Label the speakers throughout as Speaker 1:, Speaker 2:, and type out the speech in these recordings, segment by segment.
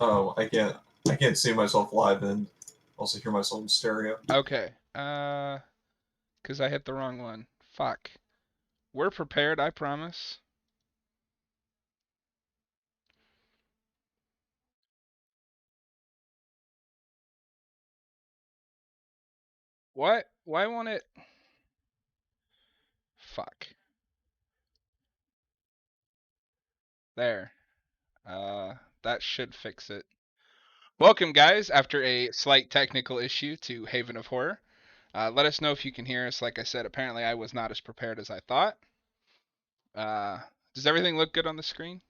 Speaker 1: Oh, I can't see myself live and also hear myself in stereo.
Speaker 2: Okay. Because I hit the wrong one. Fuck. We're prepared, I promise. What? Why won't it? Fuck. There. That should fix it. Welcome, guys, after a slight technical issue to Haven of Horror. Let us know if you can hear us. Like I said, apparently I was not as prepared as I thought. Uh, does everything look good on the screen?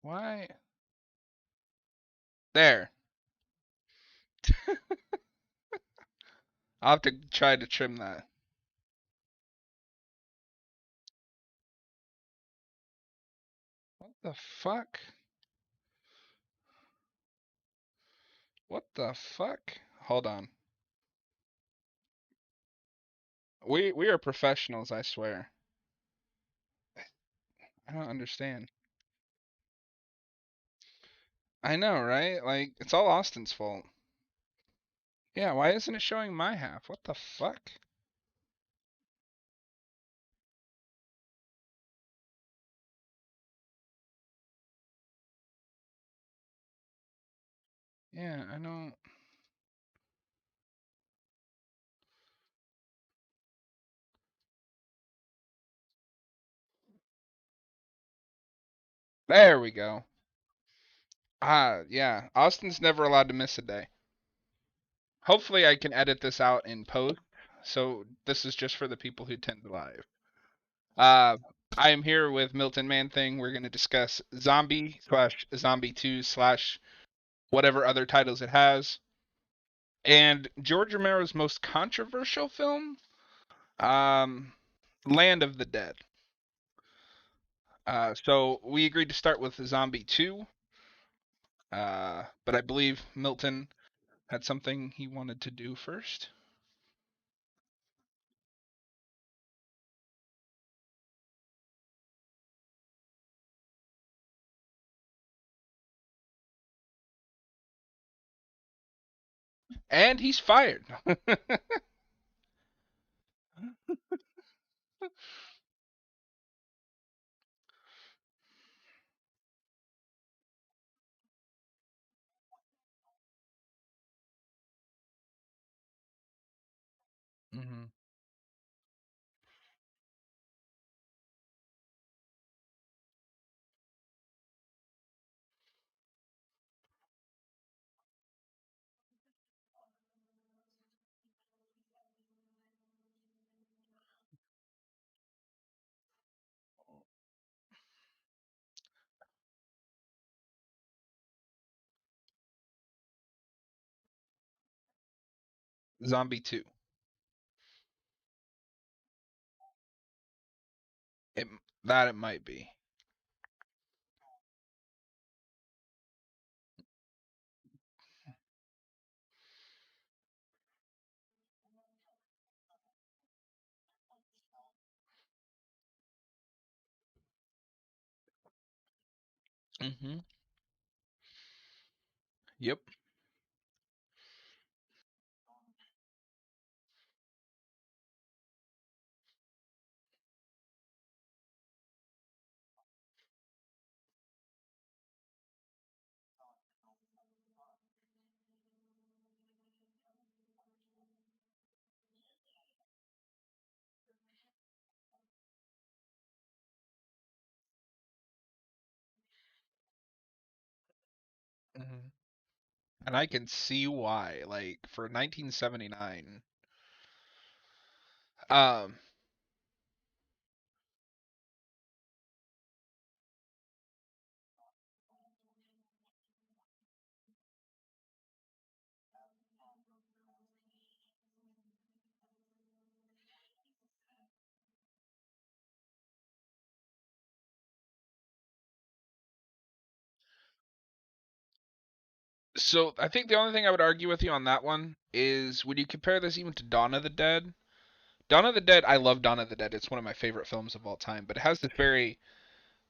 Speaker 2: Why? There. I'll have to try to trim that. What the fuck? What the fuck? Hold on. We are professionals, I swear. I don't understand. I know, right? Like, it's all Austin's fault. Yeah, why isn't it showing my half? What the fuck? Yeah, I don't. There we go. Yeah. Austin's never allowed to miss a day. Hopefully, I can edit this out in post. So this is just for the people who tend to live. Uh, I am here with Milton Man Thing. We're going to discuss Zombie slash Zombie 2 slash whatever other titles it has, and George Romero's most controversial film, um, Land of the Dead. So we agreed to start with Zombie 2, but I believe Milton had something he wanted to do first. And he's fired. Mm-hmm. Zombie 2. It, that it might be. Mm-hmm. Yep. Mm-hmm. And I can see why. Like for 1979. Um. So I think the only thing I would argue with you on that one is when you compare this even to Dawn of the Dead. Dawn of the Dead, I love Dawn of the Dead. It's one of my favorite films of all time, but it has this very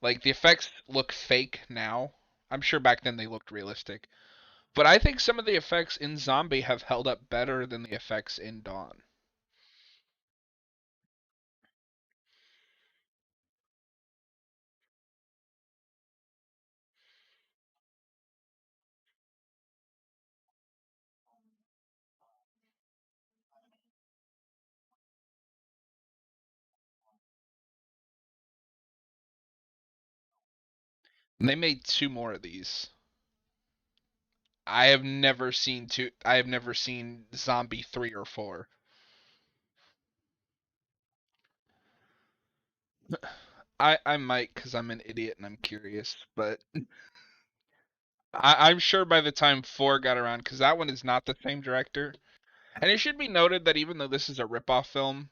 Speaker 2: Like the effects look fake now. I'm sure back then they looked realistic. But I think some of the effects in Zombie have held up better than the effects in Dawn. And they made two more of these. I have never seen Zombie 3 or 4. I might because I'm an idiot and I'm curious, but I'm sure by the time 4 got around, because that one is not the same director. And it should be noted that even though this is a ripoff film,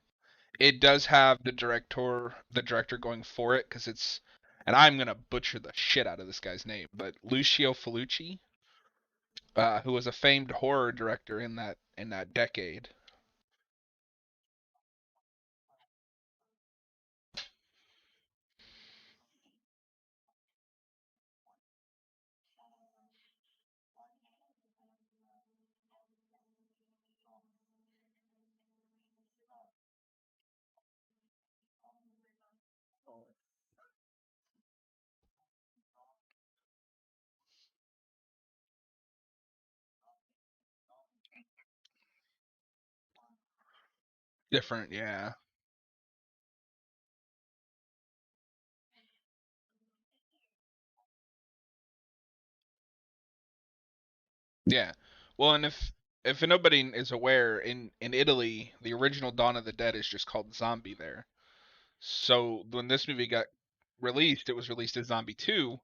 Speaker 2: it does have the director going for it because it's, and I'm gonna butcher the shit out of this guy's name, but Lucio Fulci, who was a famed horror director in that decade. Different, yeah. Yeah. Well, and if nobody is aware, in Italy, the original Dawn of the Dead is just called Zombie there. So when this movie got released, it was released as Zombie 2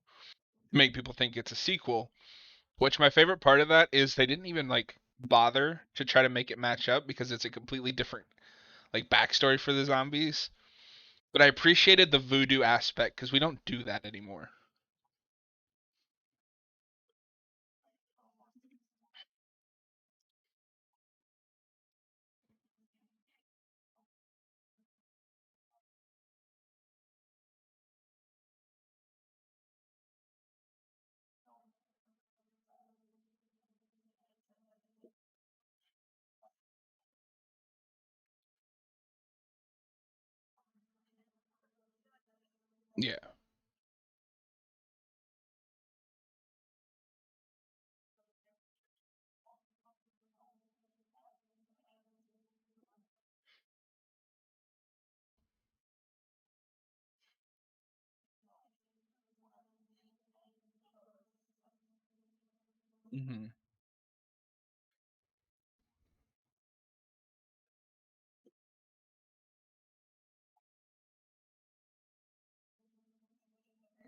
Speaker 2: to make people think it's a sequel. Which my favorite part of that is they didn't even like bother to try to make it match up because it's a completely different like backstory for the zombies. But I appreciated the voodoo aspect because we don't do that anymore. Yeah, hmm,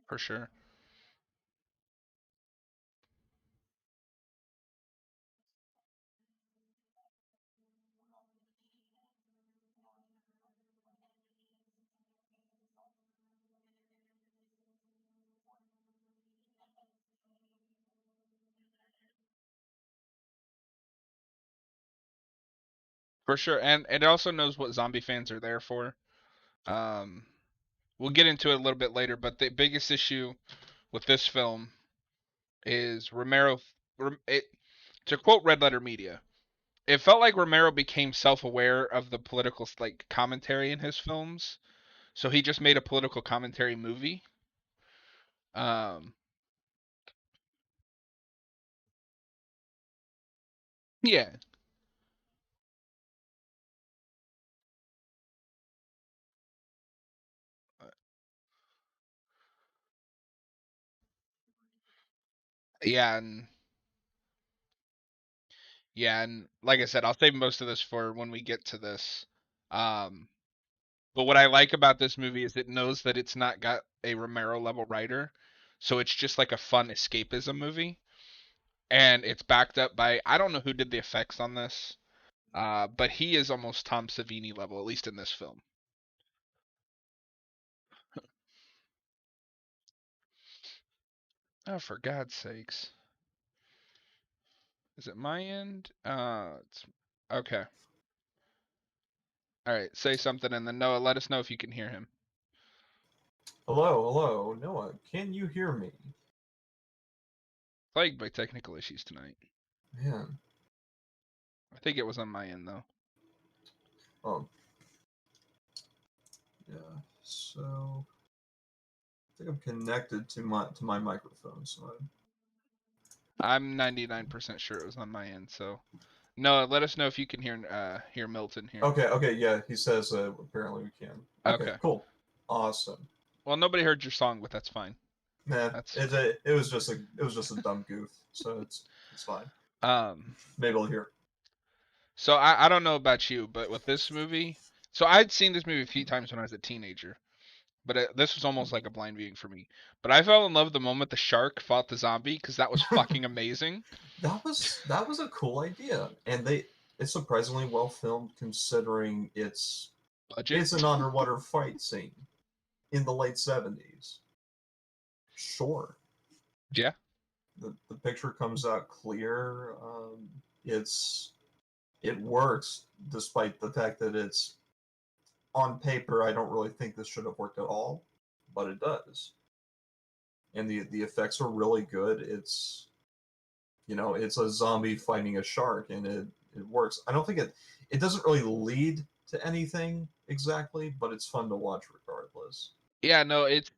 Speaker 2: for sure. For sure. And it also knows what zombie fans are there for. Um, we'll get into it a little bit later, but the biggest issue with this film is Romero. It, to quote Red Letter Media, it felt like Romero became self-aware of the political like commentary in his films, so he just made a political commentary movie. Um, yeah, yeah, and like I said, I'll save most of this for when we get to this. Um, but what I like about this movie is it knows that it's not got a Romero level writer, so it's just like a fun escapism movie, and it's backed up by I don't know who did the effects on this, but he is almost Tom Savini level, at least in this film. Oh, for God's sakes! Is it my end? It's okay. All right, say something, and then Noah, let us know if you can hear him.
Speaker 1: Hello, Noah. Can you hear me?
Speaker 2: Plagued by technical issues tonight.
Speaker 1: Man,
Speaker 2: I think it was on my end though.
Speaker 1: um, yeah. So I think I'm connected to my microphone. So
Speaker 2: I'm 99% sure it was on my end. So, no, let us know if you can hear Milton here.
Speaker 1: okay, yeah. He says apparently we can. Okay,
Speaker 2: Okay.
Speaker 1: cool, awesome.
Speaker 2: Well, nobody heard your song, but that's fine.
Speaker 1: Nah,
Speaker 2: That's
Speaker 1: it was just a dumb goof. So it's fine.
Speaker 2: um.
Speaker 1: Maybe I'll hear.
Speaker 2: So I don't know about you, but with this movie, so I'd seen this movie a few times when I was a teenager, but this was almost like a blind viewing for me. But I fell in love the moment the shark fought the zombie because that was fucking amazing.
Speaker 1: That was a cool idea, and it's surprisingly well filmed considering
Speaker 2: Budget.
Speaker 1: it's an underwater fight scene in the late 70s. Sure,
Speaker 2: Yeah.
Speaker 1: the picture comes out clear. It works despite the fact that it's on paper. I don't really think this should have worked at all, but it does, and the effects are really good. It's a zombie fighting a shark, and it works. I don't think it doesn't really lead to anything exactly, but it's fun to watch regardless.
Speaker 2: Yeah, no, it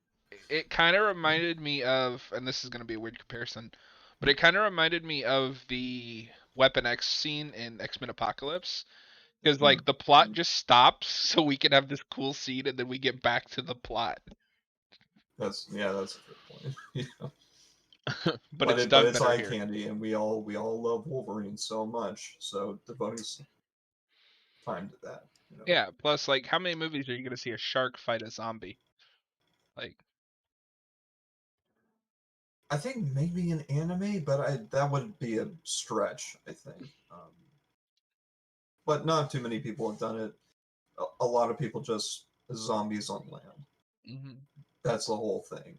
Speaker 2: kind of reminded me of, and this is going to be a weird comparison, but it kind of reminded me of the Weapon X scene in X-Men Apocalypse, because
Speaker 1: Hmm.
Speaker 2: like the plot just stops so we can have this cool scene and then we get back to the plot.
Speaker 1: That's a good point. Yeah.
Speaker 2: But it's
Speaker 1: But
Speaker 2: done
Speaker 1: it's
Speaker 2: better
Speaker 1: eye
Speaker 2: here.
Speaker 1: candy, and we all love Wolverine so much. So devoting time to that, you know.
Speaker 2: Yeah, plus like how many movies are you going to see a shark fight a zombie? Like
Speaker 1: I think maybe an anime, but that would be a stretch. I think, but not too many people have done it. A lot of people just zombies on land.
Speaker 2: mhm.
Speaker 1: That's the whole thing.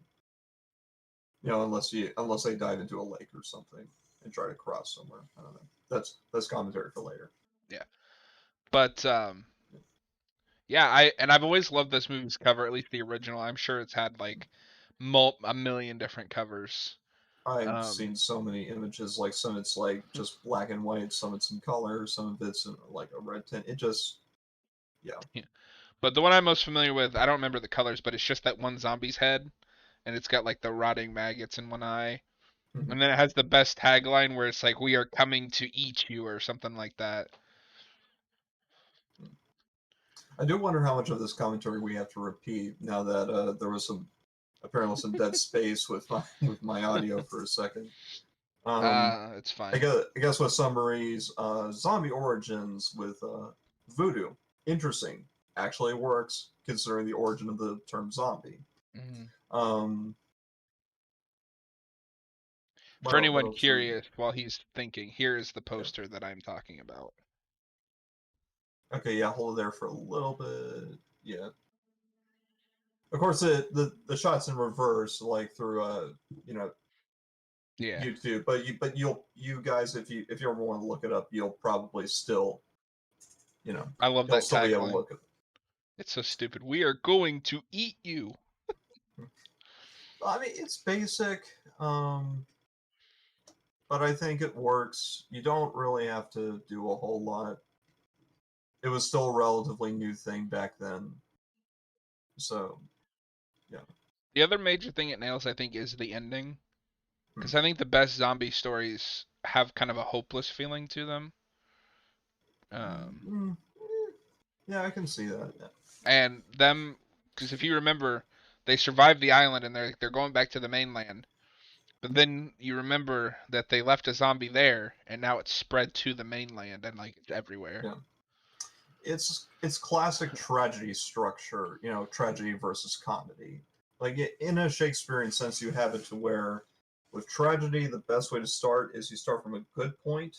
Speaker 1: Unless they dive into a lake or something and try to cross somewhere. I don't know. That's commentary for later.
Speaker 2: Yeah. But yeah, I've always loved this movie's cover, at least the original. I'm sure it's had like a million different covers.
Speaker 1: I've
Speaker 2: Um
Speaker 1: seen so many images. Like some it's like just black and white, some it's in color, some of it's in like a red tint. It just yeah.
Speaker 2: yeah. But the one I'm most familiar with, I don't remember the colors, but it's just that one zombie's head and it's got like the rotting maggots in one eye.
Speaker 1: Mhm.
Speaker 2: And then it has the best tagline where it's like we are coming to eat you or something like that.
Speaker 1: I do wonder how much of this commentary we have to repeat now that there was apparently some dead space with my with my audio for a second.
Speaker 2: It's
Speaker 1: I
Speaker 2: fine.
Speaker 1: guess with summaries, zombie origins with voodoo. Interesting. Actually works considering the origin of the term zombie.
Speaker 2: Mhm.
Speaker 1: Um,
Speaker 2: For
Speaker 1: what
Speaker 2: anyone
Speaker 1: else do we?
Speaker 2: curious, while he's thinking, here is the
Speaker 1: Yeah.
Speaker 2: poster that I'm talking about.
Speaker 1: Okay, yeah, hold it there for a little bit. Yeah. Of course, the shots in reverse, like through you know
Speaker 2: Yeah,
Speaker 1: YouTube, but you guys, if you ever want to look it up, you'll probably still
Speaker 2: I love
Speaker 1: you'll
Speaker 2: that
Speaker 1: still be able to
Speaker 2: tagline.
Speaker 1: look at it.
Speaker 2: It's so stupid. We are going to eat you.
Speaker 1: I mean, it's basic, but I think it works. You don't really have to do a whole lot. It was still a relatively new thing back then, so yeah.
Speaker 2: The other major thing it nails, I think, is the ending.
Speaker 1: Hmm.
Speaker 2: Because I think the best zombie stories have kind of a hopeless feeling to them. Um,
Speaker 1: Mm, yeah, I can see that. Yeah.
Speaker 2: and them, because if you remember, they survived the island and they're going back to the mainland. But then you remember that they left a zombie there, and now it's spread to the mainland and like it's everywhere.
Speaker 1: Yeah. It's classic tragedy structure, tragedy versus comedy. Like in a Shakespearean sense, you have it to where with tragedy, the best way to start is you start from a good point,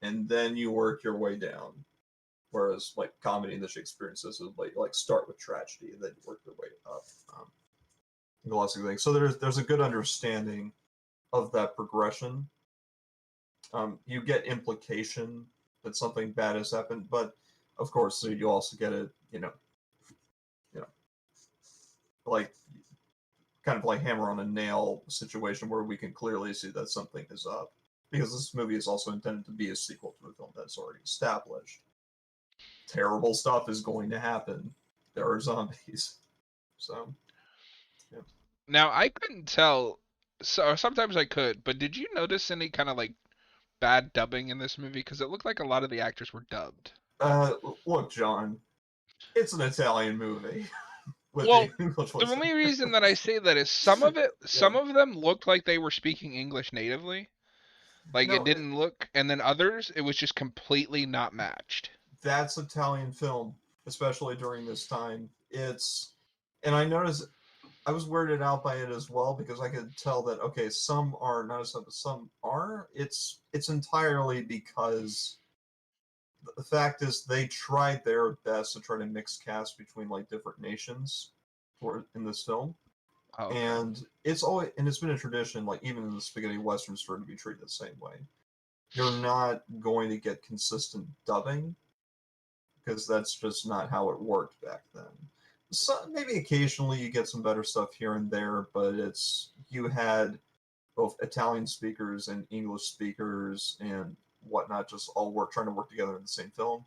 Speaker 1: and then you work your way down. Whereas like comedy in the Shakespearean sense is like start with tragedy and then you work your way up. Classic thing. So there's a good understanding of that progression. You get implication that something bad has happened, but of course, so you also get it, you know, like kind of like hammer on a nail situation where we can clearly see that something is up. Because this movie is also intended to be a sequel to a film that's already established. Terrible stuff is going to happen. There are zombies. So, yeah.
Speaker 2: Now I couldn't tell, so sometimes I could, but did you notice any kind of like bad dubbing in this movie? Because it looked like a lot of the actors were dubbed.
Speaker 1: Look, John, it's an Italian movie with the
Speaker 2: Well,
Speaker 1: English
Speaker 2: the
Speaker 1: voice
Speaker 2: only reason that I
Speaker 1: actors.
Speaker 2: say that is
Speaker 1: Yeah.
Speaker 2: some of them looked like they were speaking English natively. Like it
Speaker 1: No,
Speaker 2: didn't look, and then others, it was just completely not matched.
Speaker 1: that's Italian film, especially during this time. And I noticed I was weirded out by it as well because I could tell that okay, some are not as but some are. It's entirely because the fact is they tried their best to try to mix cast between like different nations for in this film.
Speaker 2: Oh, okay.
Speaker 1: And it's been a tradition, like even in the spaghetti westerns, for it to be treated the same way. You're not going to get consistent dubbing because that's just not how it worked back then. So maybe occasionally you get some better stuff here and there, but you had both Italian speakers and English speakers and whatnot just all trying to work together in the same film.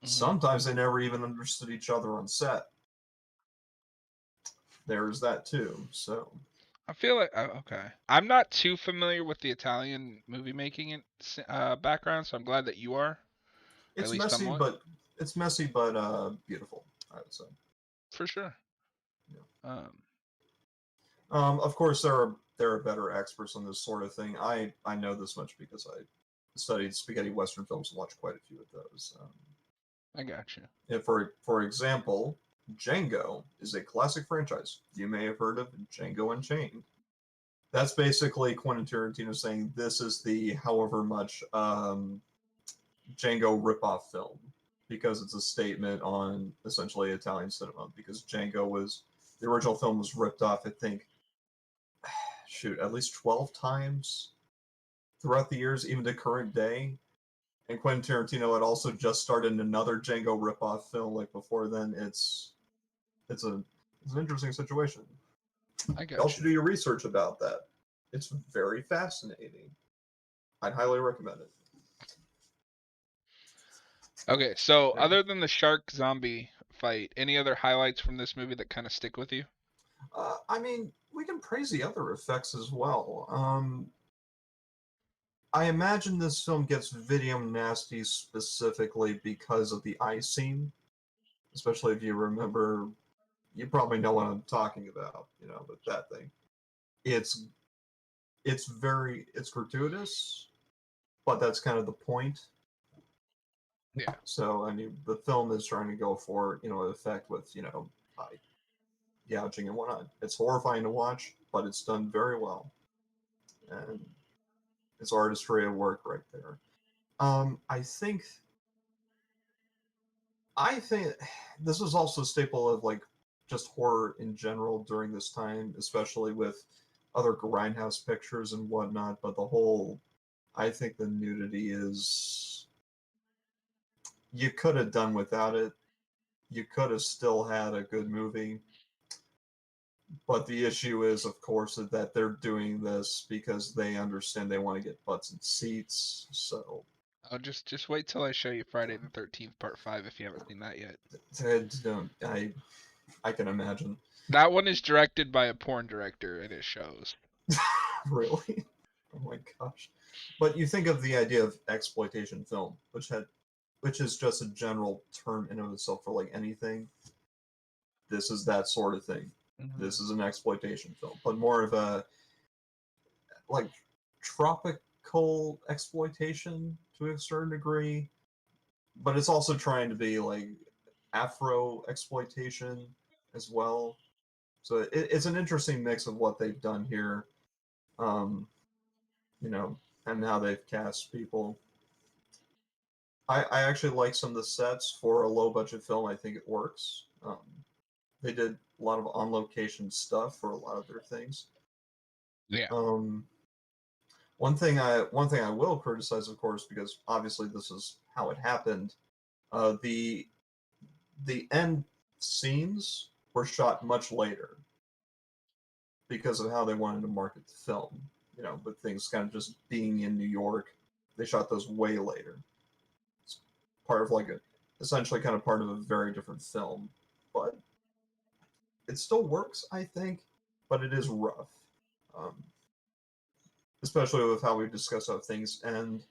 Speaker 2: Hmm.
Speaker 1: Sometimes they never even understood each other on set. There's that too. So
Speaker 2: I feel like okay. I'm not too familiar with the Italian movie making background, so I'm glad that you are, at
Speaker 1: it's
Speaker 2: least
Speaker 1: messy,
Speaker 2: somewhat,
Speaker 1: but beautiful. I would say.
Speaker 2: for sure.
Speaker 1: Yeah.
Speaker 2: Um,
Speaker 1: Of course, there are better experts on this sort of thing. I know this much because I studied spaghetti western films and watched quite a few of those.
Speaker 2: I got you.
Speaker 1: For example, Django is a classic franchise. You may have heard of Django Unchained. That's basically Quentin Tarantino saying this is the however much Django ripoff film because it's a statement on essentially Italian cinema. Because Django was the original film was ripped off, I think, shoot, at least 12 times throughout the years, even to current day. And Quentin Tarantino had also just started another Django ripoff film like before then. It's a it's an interesting situation.
Speaker 2: I
Speaker 1: You all
Speaker 2: got
Speaker 1: should
Speaker 2: you.
Speaker 1: do your research about that. It's very fascinating. I'd highly recommend it.
Speaker 2: Okay, so
Speaker 1: Yeah.
Speaker 2: other than the shark zombie fight, any other highlights from this movie that kind of stick with you?
Speaker 1: I mean, we can praise the other effects as well. I imagine this film gets video nasty specifically because of the eye scene, especially if you remember. You probably know what I'm talking about, with that thing. It's it's gratuitous, but that's kind of the point.
Speaker 2: Yeah.
Speaker 1: So I mean, the film is trying to go for effect with eye gouging and whatnot. It's horrifying to watch, but it's done very well, and it's artistry at work right there. I think this was also a staple of like just horror in general during this time, especially with other grindhouse pictures and whatnot. But I think the nudity is you could have done without it. You could have still had a good movie. But the issue is, of course, that they're doing this because they understand they want to get butts and seats. So
Speaker 2: I'll just wait till I show you Friday the 13th Part 5 if you haven't seen that yet.
Speaker 1: I can imagine.
Speaker 2: That one is directed by a porn director and it shows.
Speaker 1: Really? Oh my gosh. But you think of the idea of exploitation film, which is just a general term in and of itself for like anything. This is that sort of thing.
Speaker 2: Hmm.
Speaker 1: This is an exploitation film, but more of a like tropical exploitation to a certain degree. But it's also trying to be like Afro exploitation as well. So it's an interesting mix of what they've done here, um, you know, and how they've cast people. I actually like some of the sets for a low budget film. I think it works. They did a lot of on location stuff for a lot of their things.
Speaker 2: Yeah.
Speaker 1: Um, one thing I will criticize, of course, because obviously this is how it happened. Uh, the the end scenes were shot much later. because of how they wanted to market the film. But things kind of just being in New York, they shot those way later. It's part of essentially kind of part of a very different film, but it still works, I think. But it is rough, um, especially with how we discussed how things end.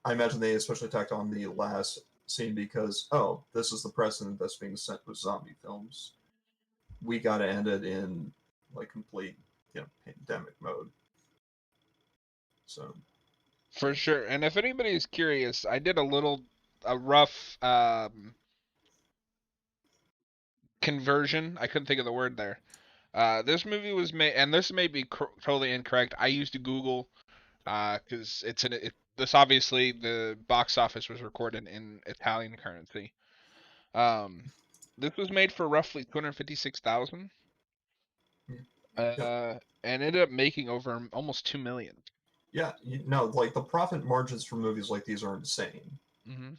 Speaker 1: I imagine they especially tacked on the last scene because, oh, this is the precedent that's being set with zombie films. We got to end it in complete, pandemic mode. So
Speaker 2: For sure. And if anybody's curious, I did a rough conversion. I couldn't think of the word there. This movie was made, and this may be totally incorrect. I used to Google because this obviously the box office was recorded in Italian currency. Um, this was made for roughly 256,000.
Speaker 1: yeah,
Speaker 2: And ended up making over almost 2 million.
Speaker 1: yeah, the profit margins for movies like these are insane.
Speaker 2: Mm-hmm.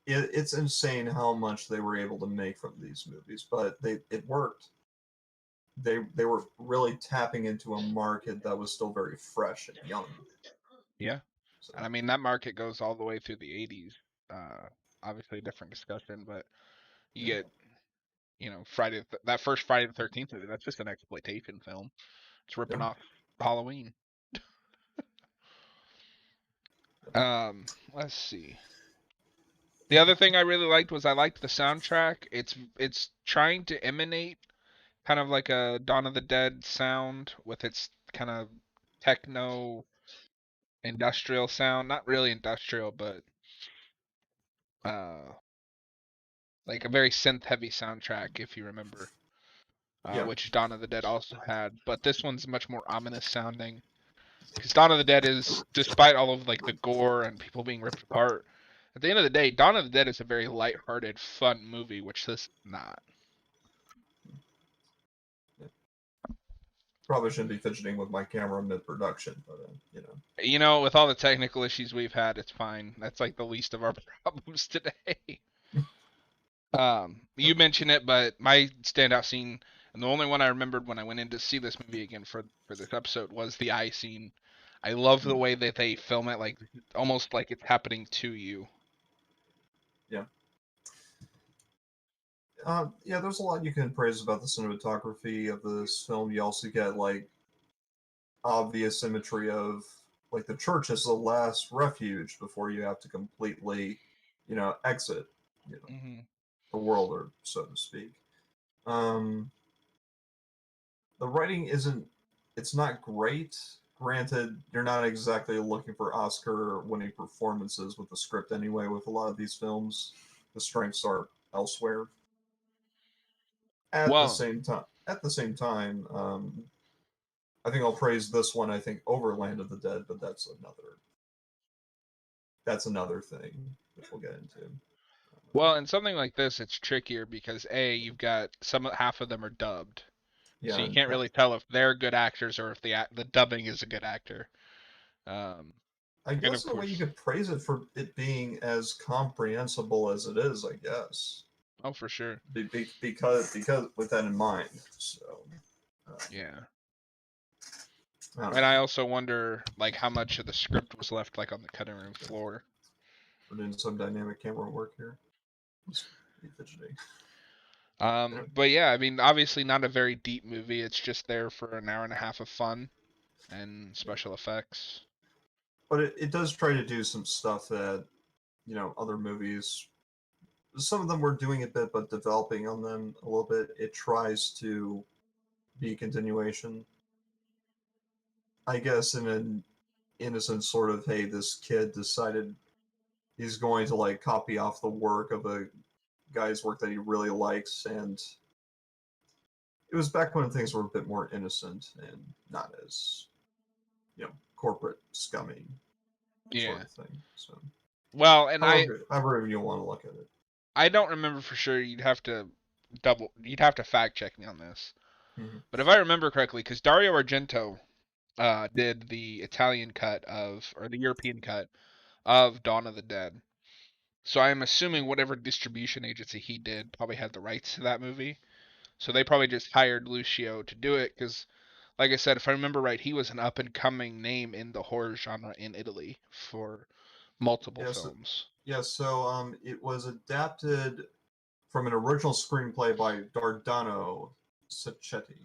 Speaker 1: It's insane how much they were able to make from these movies, but it worked. They were really tapping into a market that was still very fresh and young.
Speaker 2: Yeah.
Speaker 1: So
Speaker 2: And I mean, that market goes all the way through the 80s. Obviously, a different discussion, but you
Speaker 1: yeah,
Speaker 2: get, that first Friday the 13th movie, that's just an exploitation film. It's ripping
Speaker 1: yeah,
Speaker 2: off Halloween. Let's see. The other thing I really liked was I liked the soundtrack. It's trying to emanate kind of like a Dawn of the Dead sound with its kind of techno industrial sound. Not really industrial, but uh like a very synth heavy soundtrack if you remember.
Speaker 1: yeah,
Speaker 2: Which Dawn of the Dead also had, but this one's much more ominous sounding. Because Dawn of the Dead is, despite all of like the gore and people being ripped apart, at the end of the day, Dawn of the Dead is a very light-hearted, fun movie, which this is not.
Speaker 1: yeah. Probably shouldn't be fidgeting with my camera mid-production, but
Speaker 2: With all the technical issues we've had, it's fine. That's like the least of our problems today. You mentioned it, but my standout scene, and the only one I remembered when I went in to see this movie again for this episode, was the eye scene. I love the way that they film it, like almost like it's happening to you.
Speaker 1: yeah. Yeah, there's a lot you can praise about the cinematography of this film. You also get obvious imagery of the church as the last refuge before you have to completely, exit,
Speaker 2: Hmm.
Speaker 1: the world, or so to speak. Um, the writing isn't, it's not great. Granted, you're not exactly looking for Oscar-winning performances with the script anyway. With a lot of these films, the strengths are elsewhere.
Speaker 2: Well,
Speaker 1: At the same time, I think I'll praise this one. I think over Land of the Dead, but that's another thing which we'll get into.
Speaker 2: in something like this, it's trickier because you've got half of them are dubbed, so
Speaker 1: Yeah,
Speaker 2: you can't
Speaker 1: yeah.
Speaker 2: really tell if they're good actors or if the dubbing is a good actor. Um,
Speaker 1: I
Speaker 2: and
Speaker 1: guess
Speaker 2: of
Speaker 1: in a way you
Speaker 2: course,
Speaker 1: could praise it for it being as comprehensible as it is. I guess
Speaker 2: oh for sure,
Speaker 1: because with that in mind. So uh,
Speaker 2: yeah.
Speaker 1: I don't
Speaker 2: And
Speaker 1: know.
Speaker 2: I also wonder like how much of the script was left like on the cutting room
Speaker 1: Yeah,
Speaker 2: floor.
Speaker 1: we're doing some dynamic camera work here. Let's be fidgeting. Anyway,
Speaker 2: But yeah, I mean, obviously not a very deep movie. It's just there for an hour and a half of fun and
Speaker 1: yeah.
Speaker 2: special effects.
Speaker 1: But it does try to do some stuff that other movies. Some of them were doing a bit, but developing on them a little bit. It tries to be a continuation, I guess, in an innocent sort of, hey, this kid decided he's going to copy off the work of a guy's work that he really likes, and it was back when things were a bit more innocent and not as corporate scummy sort
Speaker 2: Yeah.
Speaker 1: of thing. So
Speaker 2: Well, and
Speaker 1: however you want to look at it.
Speaker 2: I don't remember for sure. You'd have to fact check me on this.
Speaker 1: Mm-hmm.
Speaker 2: But if I remember correctly, because Dario Argento did the Italian cut or the European cut of Dawn of the Dead. So I'm assuming whatever distribution agency he did probably had the rights to that movie. So they probably just hired Lucio to do it because, like I said, if I remember right, he was an up and coming name in the horror genre in Italy for multiple
Speaker 1: Yes,
Speaker 2: films.
Speaker 1: it was adapted from an original screenplay by Dardano Sacchetti,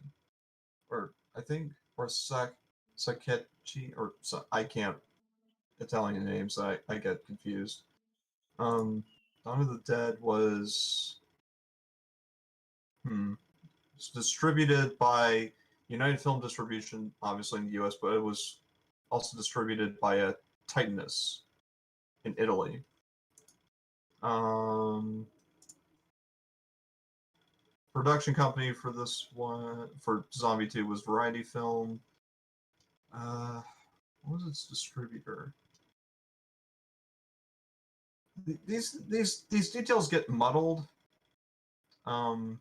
Speaker 1: or I think, or Sacchetti, or I can't Italian names. I get confused. Dawn of the Dead was it's distributed by United Film Distribution, obviously in the U.S., but it was also distributed by a Titanus in Italy. Um, Production company for this one for Zombie 2 was Variety Film. What was its distributor? These details get muddled, um,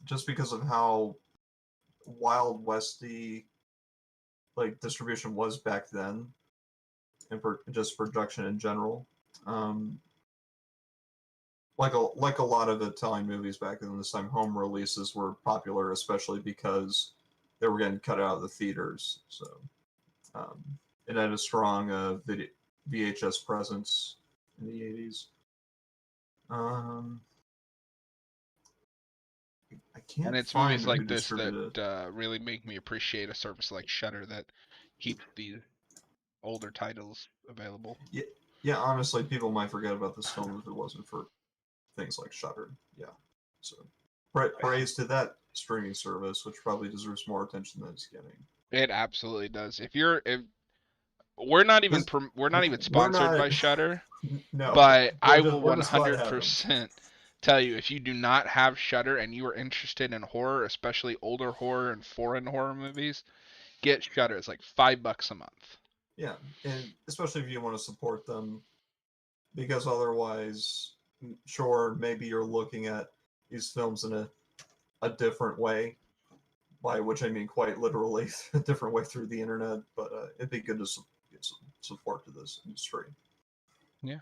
Speaker 1: just because of how Wild Westy like distribution was back then, and just production in general. Um, like a lot of Italian movies back then, this time home releases were popular, especially because they were getting cut out of the theaters. So um, it had a strong VHS presence in the 80s. I
Speaker 2: And
Speaker 1: can't
Speaker 2: it's movies
Speaker 1: find who
Speaker 2: like this that
Speaker 1: distributed it.
Speaker 2: really make me appreciate a service like Shudder that keeps these older titles available.
Speaker 1: Yeah, yeah. Honestly, people might forget about this film if it wasn't for things like Shudder. Yeah. So praise to that streaming service, which probably deserves more attention than it's getting.
Speaker 2: It absolutely does. If
Speaker 1: Because
Speaker 2: we're not even
Speaker 1: we're
Speaker 2: sponsored
Speaker 1: not.
Speaker 2: by Shudder,
Speaker 1: No,
Speaker 2: but I will
Speaker 1: we're just glad to have them.
Speaker 2: 100% tell you if you do not have Shudder and you are interested in horror, especially older horror and foreign horror movies, get Shudder. It's like $5 a month.
Speaker 1: Yeah, and especially if you want to support them, because otherwise, sure, maybe you're looking at these films in a different way, by which I mean quite literally a different way through the internet. But it'd be good to get some support to this industry.
Speaker 2: Yeah.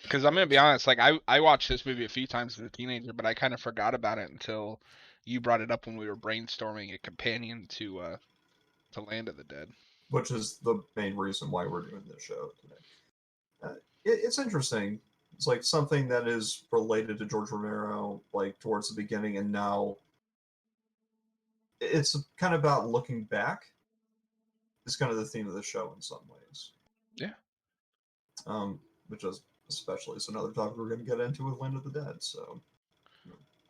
Speaker 2: Because I'm gonna be honest, like I watched this movie a few times as a teenager, but I kind of forgot about it until you brought it up when we were brainstorming a companion to Land of the Dead.
Speaker 1: Which is the main reason why we're doing this show today. It's interesting. It's like something that is related to George Romero, like towards the beginning, and now it's kind of about looking back. It's kind of the theme of the show in some ways.
Speaker 2: Yeah.
Speaker 1: Um, which is especially is another topic we're going to get into with Land of the Dead. So,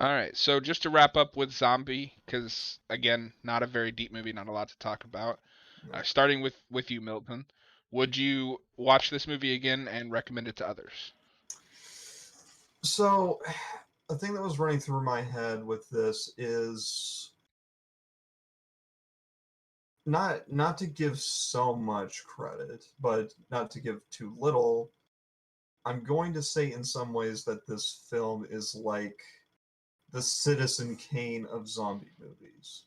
Speaker 2: All right. So just to wrap up with Zombie, because again, not a very deep movie, not a lot to talk about.
Speaker 1: you know.
Speaker 2: Starting with you, Milton, would you watch this movie again and recommend it to others?
Speaker 1: So, the thing that was running through my head with this is not to give so much credit, but not to give too little. I'm going to say in some ways that this film is like the Citizen Kane of zombie movies.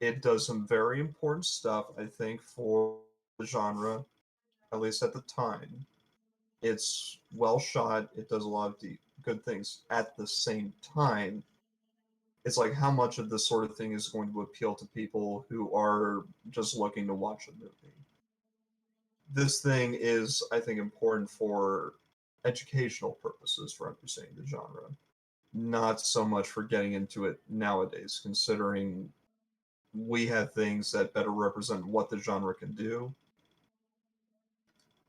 Speaker 1: It does some very important stuff, I think, for the genre, at least at the time. It's well shot. It does a lot of good things. At the same time, it's like how much of this sort of thing is going to appeal to people who are just looking to watch a movie. This thing is, I think, important for educational purposes for understanding the genre, not so much for getting into it nowadays, considering we have things that better represent what the genre can do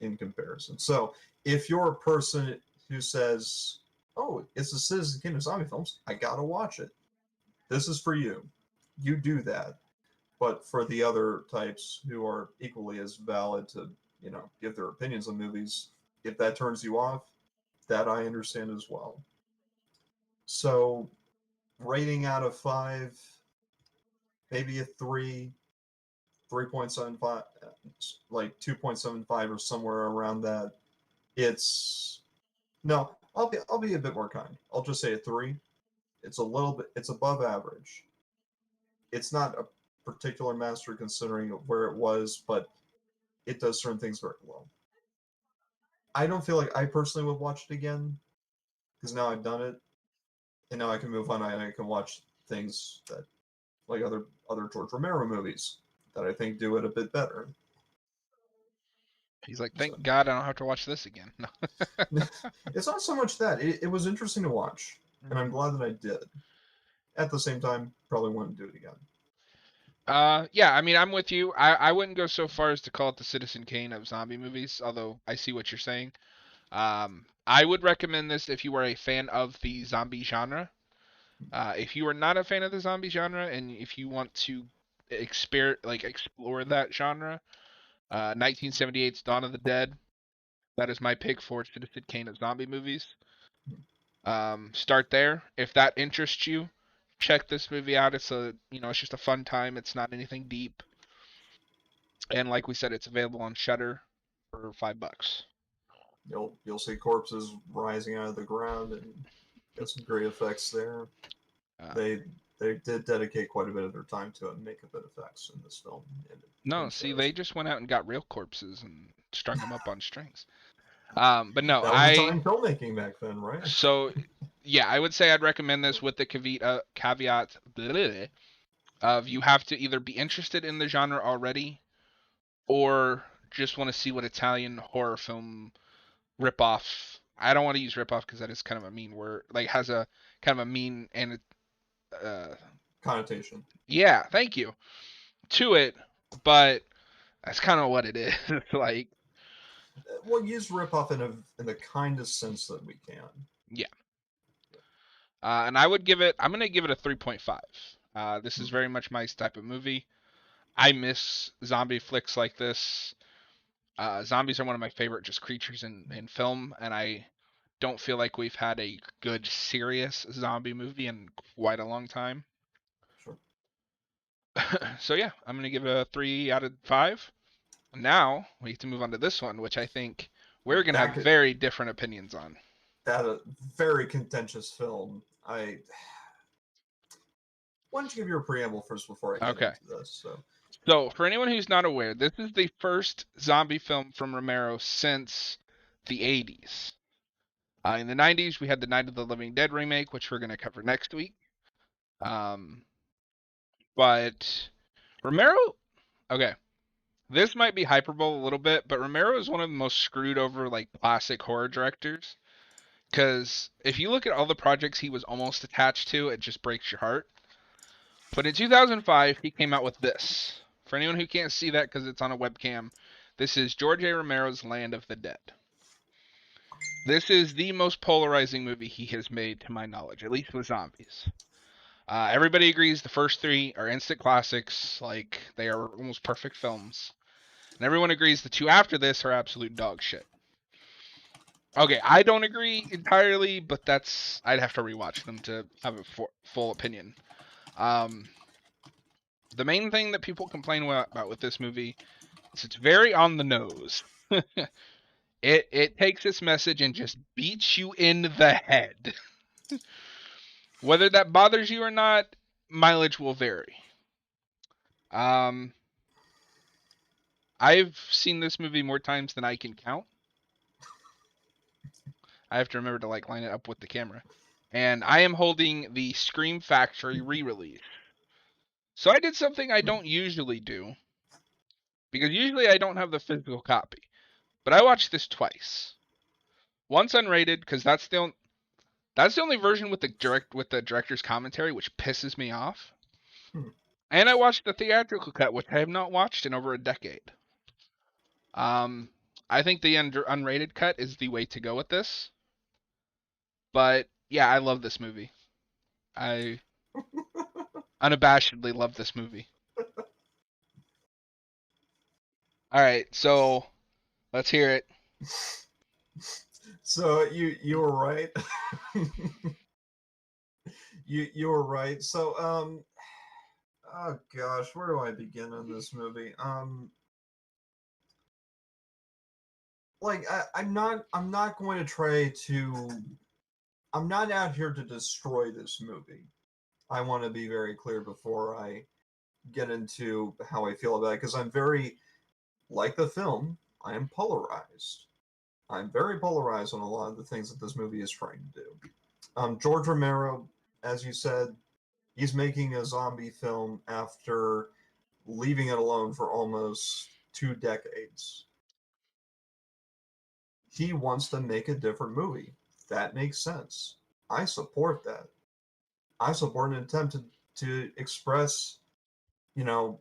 Speaker 1: in comparison. So if you're a person who says, "Oh, it's a Citizen Kane of zombie films. I gotta watch it," this is for you. You do that. But for the other types who are equally as valid to, give their opinions on movies, if that turns you off, that I understand as well. So, rating out of 5, maybe a 3, 3.75, like 2.75 or somewhere around that. It's no, I'll be a bit more kind. I'll just say a 3. It's above average. It's not a particular master considering where it was, but it does certain things very well. I don't feel like I personally would watch it again because now I've done it. and now I can move on. I can watch things that like other George Romero movies that I think do it a bit better.
Speaker 2: He's like,
Speaker 1: So
Speaker 2: thank God I don't have to watch this again. No.
Speaker 1: it's not so much that it was interesting to watch, and I'm glad that I did. At the same time, probably wouldn't do it again.
Speaker 2: Yeah, I mean, I'm with you. I wouldn't go so far as to call it the Citizen Kane of zombie movies, although I see what you're saying. I would recommend this if you are a fan of the zombie genre. If you are not a fan of the zombie genre and if you want to explore that genre, 1978's Dawn of the Dead. That is my pick for Citizen Kane of zombie movies. Start there. If that interests you, check this movie out. It's it's just a fun time. It's not anything deep. And like we said, it's available on Shudder for $5.
Speaker 1: You'll see corpses rising out of the ground and get some great effects there.
Speaker 2: Uh,
Speaker 1: They did dedicate quite a bit of their time to it and make a bit of effects in this film.
Speaker 2: no,
Speaker 1: And
Speaker 2: see,
Speaker 1: shows.
Speaker 2: they just went out and got real corpses and strung them up on strings. But no,
Speaker 1: That was the time filmmaking back then, right?
Speaker 2: So yeah, I would say I'd recommend this with the caveat of you have to either be interested in the genre already or just want to see what Italian horror film ripoff. I don't want to use ripoff because that is kind of a mean word. Like has a kind of a mean and
Speaker 1: Connotation.
Speaker 2: yeah, thank you to it, but that's kind of what it is. Like
Speaker 1: We'll use ripoff in the kindest sense that we can.
Speaker 2: yeah, and I would give it. I'm gonna give it a 3.5. This is very much my type of movie. I miss zombie flicks like this. Zombies are one of my favorite just creatures in film, and I don't feel like we've had a good serious zombie movie in quite a long time.
Speaker 1: Sure.
Speaker 2: So yeah, I'm gonna give it a 3 out of 5. Now we get to move on to this one, which I think we're gonna have very different opinions on.
Speaker 1: That a very contentious film. Why don't you give your preamble first before I get into this?
Speaker 2: So for anyone who's not aware, this is the first zombie film from Romero since the 80s. In the 90s, we had the Night of the Living Dead remake, which we're going to cover next week. But Romero, okay, this might be hyperbole a little bit, but Romero is one of the most screwed over like classic horror directors. Because if you look at all the projects he was almost attached to, it just breaks your heart. But in 2005, he came out with this. For anyone who can't see that because it's on a webcam, this is George A. Romero's Land of the Dead. This is the most polarizing movie he has made, to my knowledge, at least with zombies. Everybody agrees the first 3 are instant classics, like they are almost perfect films. And everyone agrees the 2 after this are absolute dog shit. Okay, I don't agree entirely, but I'd have to rewatch them to have a full opinion. The main thing that people complain about with this movie is it's very on the nose. It takes its message and just beats you in the head. Whether that bothers you or not, mileage will vary. I've seen this movie more times than I can count. I have to remember to line it up with the camera. And I am holding the Scream Factory re-release. So I did something I don't usually do. Because usually I don't have the physical copy. But I watched this twice. Once unrated, because that's the only version with the director's commentary, which pisses me off. And I watched the theatrical cut, which I have not watched in over a decade. I think the unrated cut is the way to go with this. But yeah, I love this movie. I unabashedly love this movie. All right, so let's hear it.
Speaker 1: So you were right. you were right. So oh gosh, where do I begin on this movie? I'm not going to try to. I'm not out here to destroy this movie. I want to be very clear before I get into how I feel about it, because I'm very, like the film, I am polarized. I'm very polarized on a lot of the things that this movie is trying to do. George Romero as you said, he's making a zombie film after leaving it alone for almost 2 decades. He wants to make a different movie. That makes sense. I support that. I support an attempt to express, you know,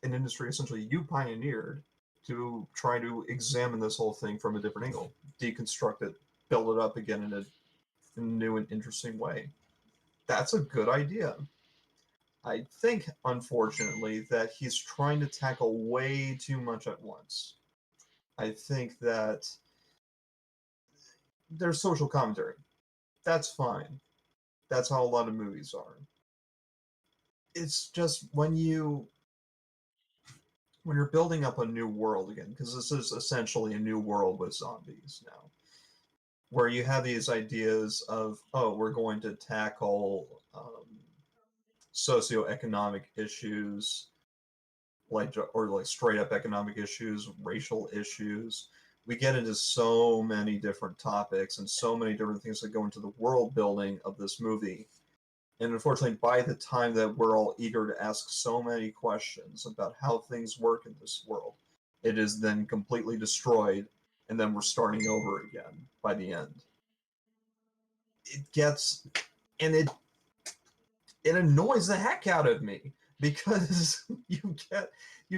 Speaker 1: an industry essentially you pioneered to try to examine this whole thing from a different angle, deconstruct it, build it up again in a new and interesting way. That's a good idea. I think, unfortunately, that he's trying to tackle way too much at once. I think that there's social commentary. That's fine. That's how a lot of movies are. It's just when you're building up a new world again, because this is essentially a new world with zombies now, where you have these ideas of, oh, we're going to tackle socioeconomic issues, like straight up economic issues, racial issues. We get into so many different topics and so many different things that go into the world building of this movie. And unfortunately, by the time that we're all eager to ask so many questions about how things work in this world, it is then completely destroyed, and then we're starting over again by the end. It gets, and it annoys the heck out of me because you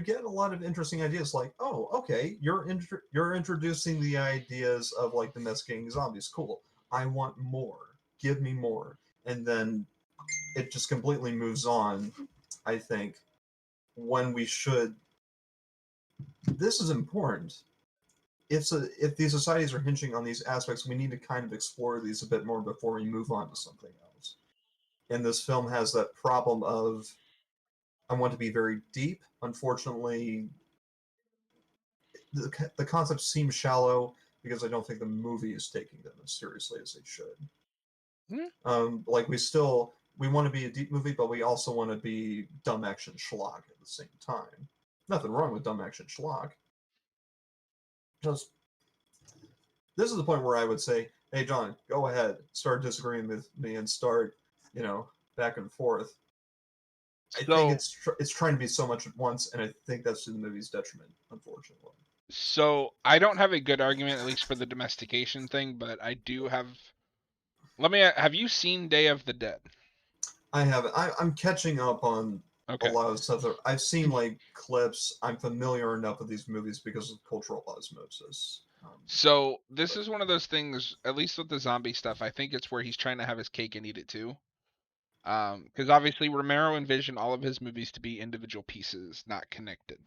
Speaker 1: get a lot of interesting ideas like, oh, okay, you're introducing the ideas of like domesticating zombies. Cool. I want more. Give me more. And then it just completely moves on, I think, when we should. This is important. If these societies are hinging on these aspects, we need to kind of explore these a bit more before we move on to something else. And this film has that problem of, I want to be very deep. Unfortunately, the concepts seem shallow because I don't think the movie is taking them as seriously as they should. Like we want to be a deep movie, but we also want to be dumb action schlock at the same time. Nothing wrong with dumb action schlock. Just this is the point where I would say, hey John, go ahead, start disagreeing with me and start, back and forth. I think it's trying to be so much at once, and I think that's to the movie's detriment, unfortunately.
Speaker 2: So I don't have a good argument, at least for the domestication thing, but I do have. Have you seen Day of the Dead?
Speaker 1: I haven't. I'm catching up on a
Speaker 2: Okay.
Speaker 1: lot of stuff. I've seen like clips. I'm familiar enough with these movies because of cultural osmosis.
Speaker 2: So this is one of those things, at least with the zombie stuff, I think it's where he's trying to have his cake and eat it too. Because obviously Romero envisioned all of his movies to be individual pieces, not connected.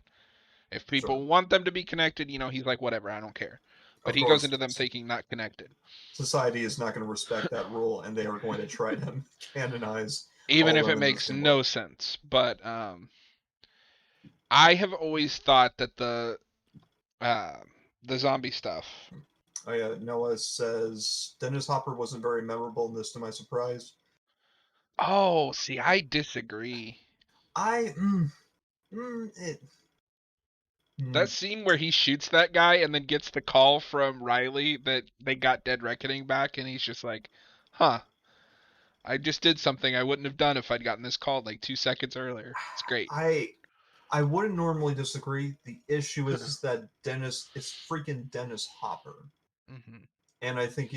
Speaker 2: If people want them to be connected, he's like, whatever, I don't care. But he goes into them thinking not connected.
Speaker 1: Society is not going to respect that rule, and they are going to try to canonize
Speaker 2: even if it makes no sense. But I have always thought that the zombie stuff.
Speaker 1: Oh yeah, Noah says Dennis Hopper wasn't very memorable in this, to my surprise.
Speaker 2: Oh, see, I disagree. That scene where he shoots that guy and then gets the call from Riley that they got Dead Reckoning back, and he's just like, huh, I just did something I wouldn't have done if I'd gotten this call like 2 seconds earlier. It's great.
Speaker 1: I wouldn't normally disagree. The issue is that it's freaking Dennis Hopper.
Speaker 2: Mm-hmm.
Speaker 1: And I think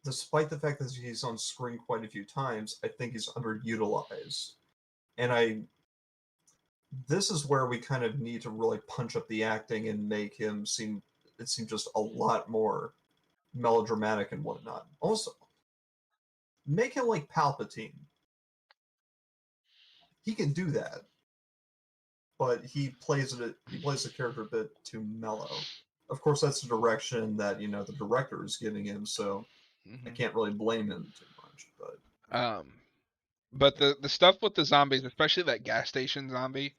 Speaker 1: despite the fact that he's on screen quite a few times, I think he's underutilized. And this is where we kind of need to really punch up the acting and make him seem just a lot more melodramatic and whatnot. Also, make him like Palpatine. He can do that, but he plays the character a bit too mellow. Of course, that's the direction that the director is giving him, so I can't really blame him too much.
Speaker 2: But the stuff with the zombies, especially that gas station zombie,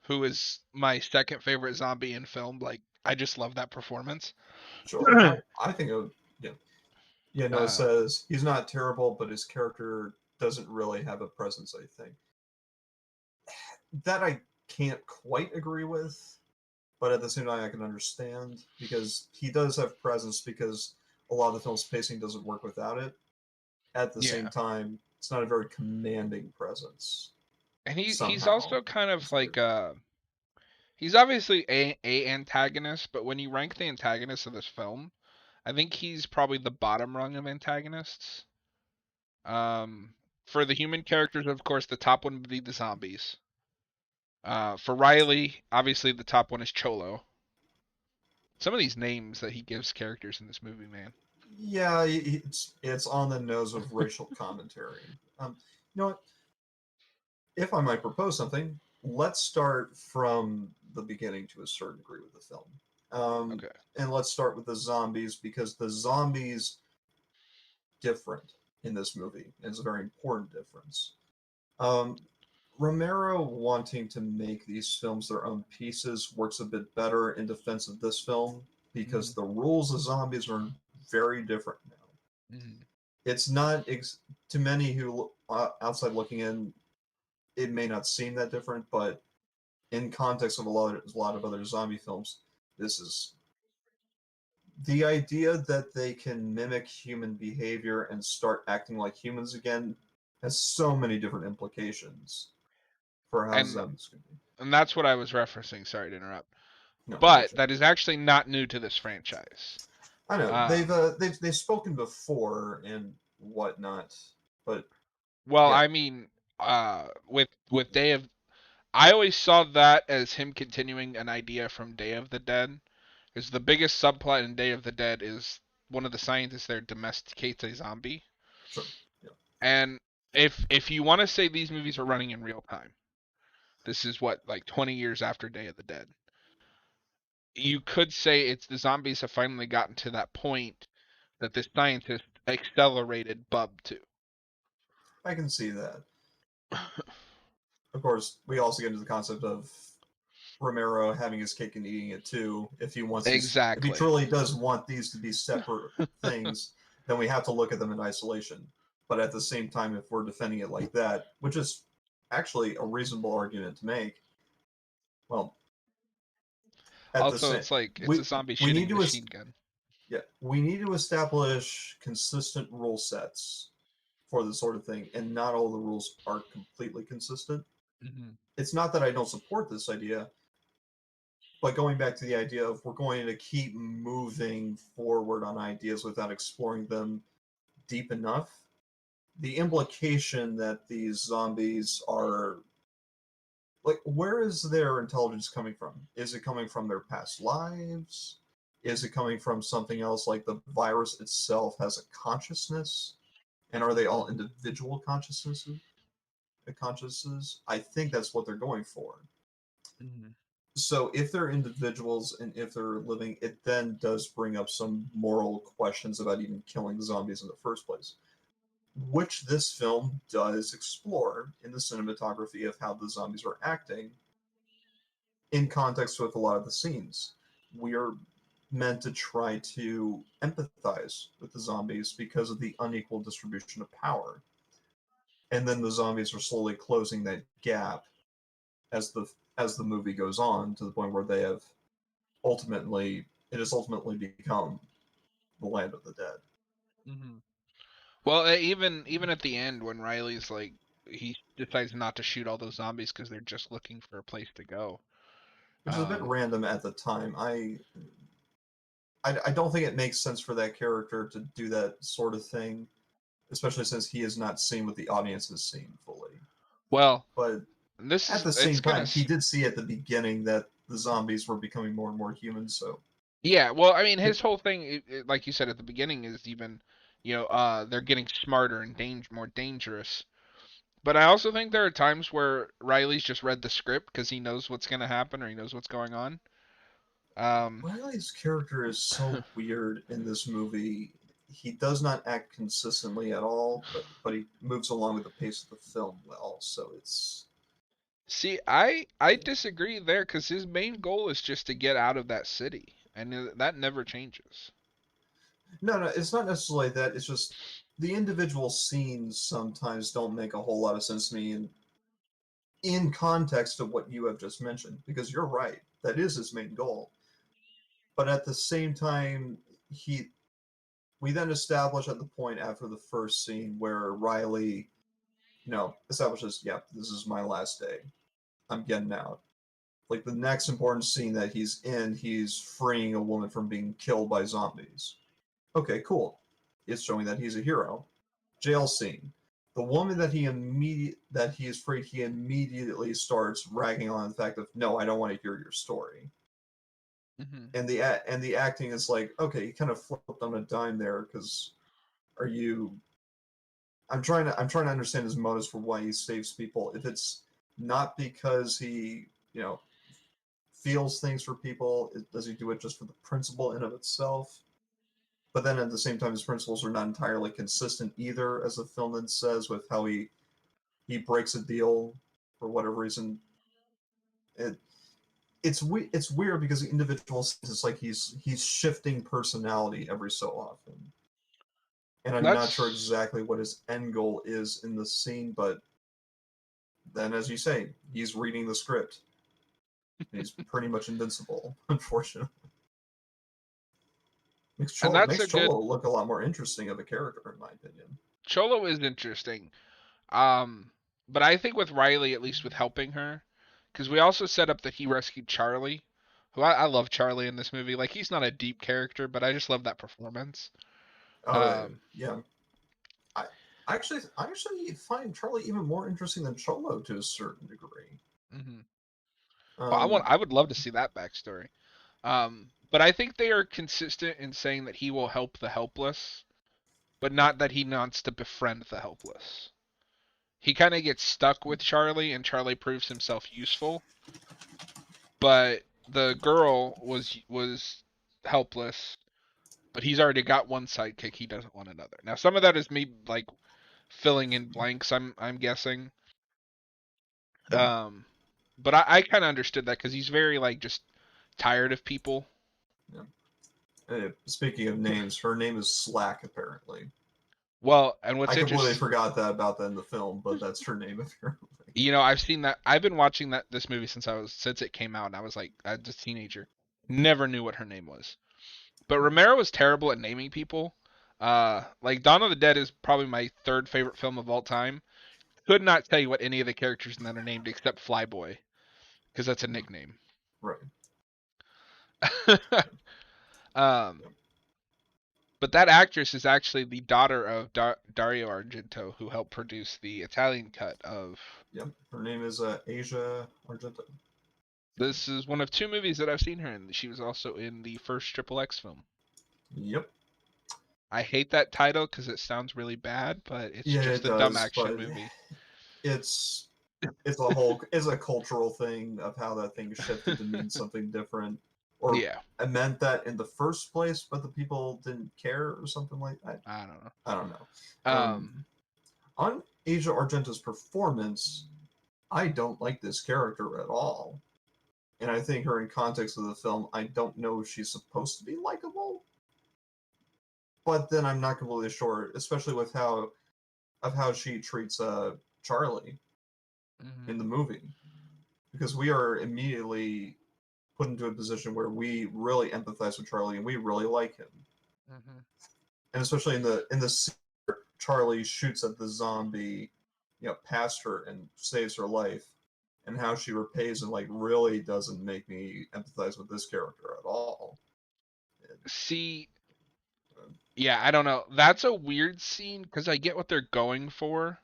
Speaker 2: who is my second favorite zombie in film, like I just love that performance.
Speaker 1: Sure, I think it would, yeah. No, it says he's not terrible, but his character doesn't really have a presence. I think that I can't quite agree with, but at the same time I can understand because he does have presence because a lot of the film's pacing doesn't work without it. At the same time, it's not a very commanding presence
Speaker 2: And he's
Speaker 1: somehow.
Speaker 2: also kind of
Speaker 1: It's
Speaker 2: like
Speaker 1: weird.
Speaker 2: he's obviously a antagonist, but when you rank the antagonists of this film, I think he's probably the bottom rung of antagonists. Um, for the human characters, of course, the top one would be the zombies. For Riley, obviously the top one is Cholo. Some of these names that he gives characters in this movie, man.
Speaker 1: Yeah, it's on the nose of racial commentary. You know what? If I might propose something, let's start from the beginning to a certain degree with the film. Um,
Speaker 2: Okay.
Speaker 1: and let's start with the zombies because the zombies different in this movie. It's a very important difference. Um, Romero wanting to make these films their own pieces works a bit better in defense of this film because
Speaker 2: Mm-hmm.
Speaker 1: the rules of zombies are very different now.
Speaker 2: Mm-hmm.
Speaker 1: It's not to many who outside looking in, it may not seem that different, but in context of a lot of other zombie films, this is the idea that they can mimic human behavior and start acting like humans again has so many different implications for how
Speaker 2: And
Speaker 1: zombies can be.
Speaker 2: and that's what I was referencing. Sorry to interrupt.
Speaker 1: No, I
Speaker 2: But
Speaker 1: get you.
Speaker 2: that is actually not new to this franchise.
Speaker 1: I know
Speaker 2: Um,
Speaker 1: they've spoken before and whatnot, but
Speaker 2: well,
Speaker 1: yeah,
Speaker 2: I mean, with Day of, I always saw that as him continuing an idea from Day of the Dead, because the biggest subplot in Day of the Dead is one of the scientists there domesticates a zombie,
Speaker 1: sure, yeah.
Speaker 2: and if you want to say these movies are running in real time, this is what like 20 years after Day of the Dead. You could say it's the zombies have finally gotten to that point that this scientist accelerated Bub to.
Speaker 1: I can see that. Of course, we also get into the concept of Romero having his cake and eating it too. If he
Speaker 2: Exactly.
Speaker 1: truly does want these to be separate things, then we have to look at them in isolation. But at the same time, if we're defending it like that, which is actually a reasonable argument to make, well, at the
Speaker 2: Also,
Speaker 1: same
Speaker 2: it's like it's
Speaker 1: we
Speaker 2: a zombie
Speaker 1: we
Speaker 2: shooting
Speaker 1: need
Speaker 2: a
Speaker 1: to
Speaker 2: machine gun.
Speaker 1: yeah, we need to establish consistent rule sets for this sort of thing, and not all the rules are completely consistent.
Speaker 2: Mm-hmm.
Speaker 1: It's not that I don't support this idea, but going back to the idea of we're going to keep moving forward on ideas without exploring them deep enough, the implication that these zombies are like, where is their intelligence coming from? Is it coming from their past lives? Is it coming from something else like the virus itself has a consciousness? And are they all individual consciousnesses? Consciousnesses? I think that's what they're going for.
Speaker 2: Mm-hmm.
Speaker 1: So if they're individuals and if they're living, it then does bring up some moral questions about even killing the zombies in the first place, which this film does explore in the cinematography of how the zombies are acting in context with a lot of the scenes. We are meant to try to empathize with the zombies because of the unequal distribution of power. And then the zombies are slowly closing that gap as the movie goes on to the point where they have ultimately it has ultimately become the land of the dead.
Speaker 2: Mm-hmm. Well, even at the end when Riley's like he decides not to shoot all those zombies because they're just looking for a place to go.
Speaker 1: Which is a bit
Speaker 2: Um,
Speaker 1: random at the time. I don't think it makes sense for that character to do that sort of thing, especially since he is not seeing what the audience has seen fully.
Speaker 2: well,
Speaker 1: But
Speaker 2: this
Speaker 1: at
Speaker 2: is
Speaker 1: the
Speaker 2: it's
Speaker 1: same
Speaker 2: gonna
Speaker 1: time, he did see at the beginning that the zombies were becoming more and more human. So
Speaker 2: yeah. Well, I mean
Speaker 1: it,
Speaker 2: his whole thing, like you said at the beginning, is even they're getting smarter and more dangerous. But I also think there are times where Riley's just read the script because he knows what's gonna happen or he knows what's going on. Um,
Speaker 1: Riley's character is so weird in this movie. He does not act consistently at all, but he moves along with the pace of the film well. So it's
Speaker 2: See, I disagree there because his main goal is just to get out of that city, and that never changes.
Speaker 1: no, it's not necessarily that. It's just the individual scenes sometimes don't make a whole lot of sense to me in context of what you have just mentioned. Because you're right, that is his main goal. But at the same time, he we then establish at the point after the first scene where Riley establishes, yeah, this is my last day. I'm getting out. Like the next important scene that he's in, he's freeing a woman from being killed by zombies. Okay, cool. It's showing that he's a hero. Jail scene. The woman that he is freed, he immediately starts ragging on the fact of no, I don't want to hear your story.
Speaker 2: Mm-hmm.
Speaker 1: And the acting is like, okay, he kind of flipped on a dime there because are you I'm trying to understand his motives for why he saves people. If it's not because he, feels things for people, does he do it just for the principle in of itself? But then at the same time, his principles are not entirely consistent either, as the film then says, with how he breaks a deal for whatever reason. It it's weird because the individual it's like he's shifting personality every so often, and I'm not sure
Speaker 2: That's
Speaker 1: exactly what his end goal is in the scene. But then, as you say, he's reading the script. And he's pretty much invincible, unfortunately. Makes
Speaker 2: and
Speaker 1: Cholo
Speaker 2: that's
Speaker 1: makes
Speaker 2: a good
Speaker 1: Cholo look a lot more interesting of a character, in my opinion.
Speaker 2: Cholo is interesting. Um, but I think with Riley, at least with helping her, because we also set up that he rescued Charlie, who I love Charlie in this movie. Like he's not a deep character, but I just love that performance. Um,
Speaker 1: Yeah, I I actually find Charlie even more interesting than Cholo to a certain degree.
Speaker 2: mhm. Well,
Speaker 1: Um,
Speaker 2: I would love to see that backstory. But I think they are consistent in saying that he will help the helpless, but not that he wants to befriend the helpless. He kind of gets stuck with Charlie, and Charlie proves himself useful. But the girl was helpless, but he's already got one sidekick. He doesn't want another. Now, some of that is me like filling in blanks. I'm guessing.
Speaker 1: yeah,
Speaker 2: Um, but I kind of understood that because he's very like just tired of people.
Speaker 1: yeah. Speaking of names, her name is Slack. Apparently,
Speaker 2: Well, and
Speaker 1: I
Speaker 2: what's
Speaker 1: completely
Speaker 2: interesting,
Speaker 1: forgot that about that in the film, but that's her name apparently.
Speaker 2: I've seen that. I've been watching this movie since it came out, and I was like, I was a teenager. Never knew what her name was. But Romero was terrible at naming people. Like Dawn of the Dead is probably my third favorite film of all time. Could not tell you what any of the characters in that are named except Flyboy, because that's a nickname.
Speaker 1: Right.
Speaker 2: um, but that actress is actually the daughter of Dario Argento, who helped produce the Italian cut of.
Speaker 1: Yep. Her name is Asia Argento.
Speaker 2: This is one of two movies that I've seen her in. She was also in the first Triple X film.
Speaker 1: Yep.
Speaker 2: I hate that title because it sounds really bad, but it's
Speaker 1: Yeah,
Speaker 2: just
Speaker 1: it
Speaker 2: a dumb
Speaker 1: does,
Speaker 2: action
Speaker 1: but
Speaker 2: movie.
Speaker 1: it's it's a cultural thing of how that thing shifted to mean something different, or
Speaker 2: Yeah,
Speaker 1: I meant that in the first place, but the people didn't care or something like that.
Speaker 2: I don't know.
Speaker 1: I don't know.
Speaker 2: Um,
Speaker 1: On Asia Argento's performance, I don't like this character at all, and I think her in context of the film, I don't know if she's supposed to be likable, but then I'm not completely sure, especially with how she treats Charlie
Speaker 2: mhm,
Speaker 1: in the movie, because we are immediately put into a position where we really empathize with Charlie and we really like him.
Speaker 2: mhm.
Speaker 1: And especially in the scene where Charlie shoots at the zombie, past her and saves her life, and how she repays and like really doesn't make me empathize with this character at all. It,
Speaker 2: See,
Speaker 1: uh,
Speaker 2: yeah, I don't know. That's a weird scene because I get what they're going for.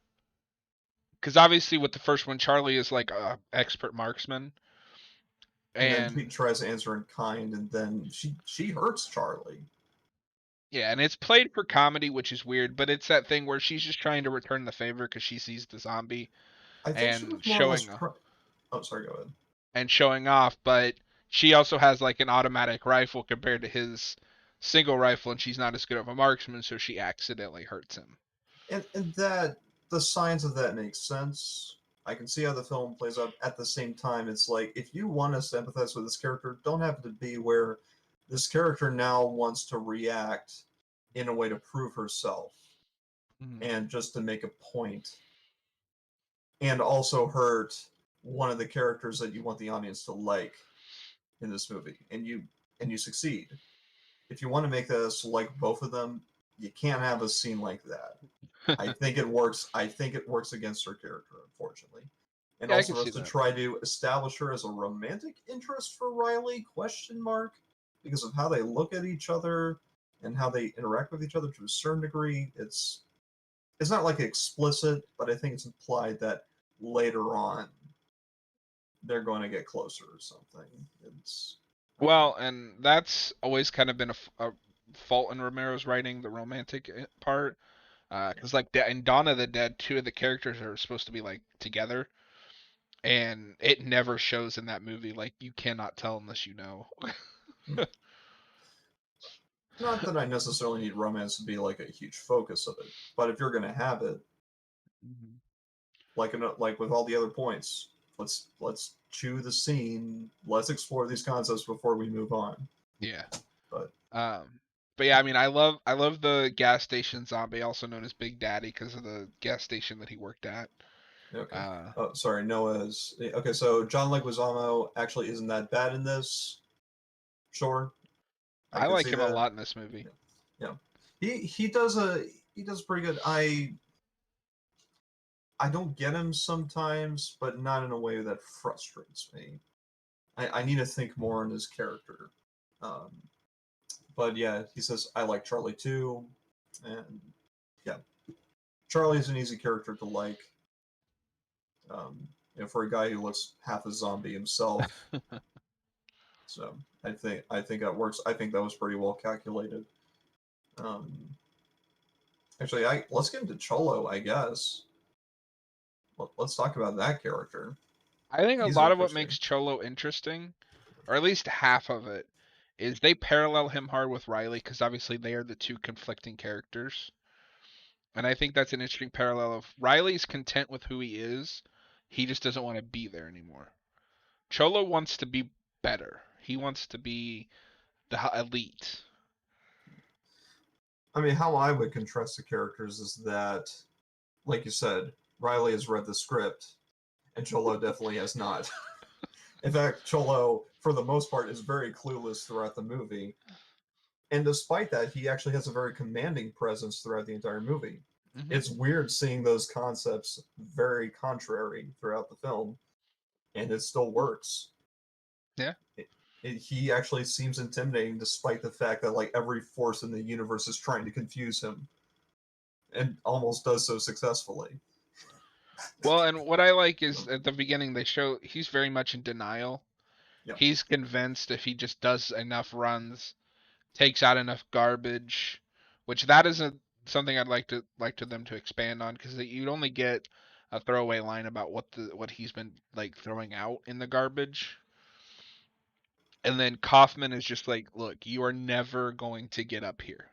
Speaker 2: Because obviously, with the first one, Charlie is like a expert marksman,
Speaker 1: and then he
Speaker 2: and
Speaker 1: tries to answer in kind, and then she hurts Charlie.
Speaker 2: yeah, and it's played for comedy, which is weird. But it's that thing where she's just trying to return the favor because she sees the zombie
Speaker 1: I think she
Speaker 2: and
Speaker 1: was more or less. Oh, sorry. Go ahead.
Speaker 2: showing off, but she also has like an automatic rifle compared to his single rifle, and she's not as good of a marksman, so she accidentally hurts him.
Speaker 1: And that the science of that makes sense. I can see how the film plays out. At the same time, it's like if you want us to empathize with this character, don't have to be where this character now wants to react in a way to prove herself
Speaker 2: Mhm.
Speaker 1: and just to make a point, and also hurt one of the characters that you want the audience to like in this movie, and you succeed. If you want to make us like both of them, you can't have a scene like that. I think it works. I think it works against her character, unfortunately. And
Speaker 2: Yeah, I
Speaker 1: also
Speaker 2: can
Speaker 1: for us
Speaker 2: see
Speaker 1: to
Speaker 2: that.
Speaker 1: try to establish her as a romantic interest for Riley, question mark, because of how they look at each other and how they interact with each other to a certain degree. It's not like explicit, but I think it's implied that later on they're going to get closer or something. It's
Speaker 2: Well, and that's always kind of been a fault in Romero's writing, the romantic part. Because like in Dawn of the Dead, two of the characters are supposed to be like together, and it never shows in that movie. Like you cannot tell unless you know.
Speaker 1: not that I necessarily need romance to be like a huge focus of it, but if you're going to have it,
Speaker 2: Mhm.
Speaker 1: like with all the other points, let's chew the scene. Let's explore these concepts before we move on.
Speaker 2: Yeah.
Speaker 1: But
Speaker 2: Um, but yeah, I mean, I love the gas station zombie, also known as Big Daddy, because of the gas station that he worked at.
Speaker 1: okay.
Speaker 2: Uh,
Speaker 1: Oh, sorry. Noah's okay. So John Leguizamo actually isn't that bad in this. Sure, I
Speaker 2: I
Speaker 1: could
Speaker 2: like
Speaker 1: see
Speaker 2: him a
Speaker 1: that.
Speaker 2: lot in this movie.
Speaker 1: Yeah, yeah. He does pretty good. I don't get him sometimes, but not in a way that frustrates me. I need to think more on his character. Um, but yeah, he says I like Charlie too, and yeah, Charlie's an easy character to like. For a guy who looks half a zombie himself, so I think that works. I think that was pretty well calculated. Um, actually, I let's get into Cholo, I guess. Let's talk about that character.
Speaker 2: I think a
Speaker 1: He's
Speaker 2: lot of what
Speaker 1: interesting.
Speaker 2: makes Cholo interesting, or at least half of it, is they parallel him hard with Riley because obviously they are the two conflicting characters. And I think that's an interesting parallel of Riley's content with who he is. He just doesn't want to be there anymore. Cholo wants to be better. He wants to be the elite.
Speaker 1: I mean, how I would contrast the characters is that, like you said, Riley has read the script, and Cholo definitely has not. In fact, Cholo, for the most part, is very clueless throughout the movie. And despite that, he actually has a very commanding presence throughout the entire movie.
Speaker 2: Hmm.
Speaker 1: It's weird seeing those concepts very contrary throughout the film, and it still works.
Speaker 2: Yeah.
Speaker 1: He actually seems intimidating despite the fact that like every force in the universe is trying to confuse him and almost does so successfully.
Speaker 2: Well, and what I like is at the beginning they show he's very much in denial.
Speaker 1: Yep.
Speaker 2: He's convinced if he just does enough runs, takes out enough garbage, which that isn't something I'd like to them to expand on because you'd only get a throwaway line about what he's been like throwing out in the garbage. And then Kaufman is just like, look, you are never going to get up here.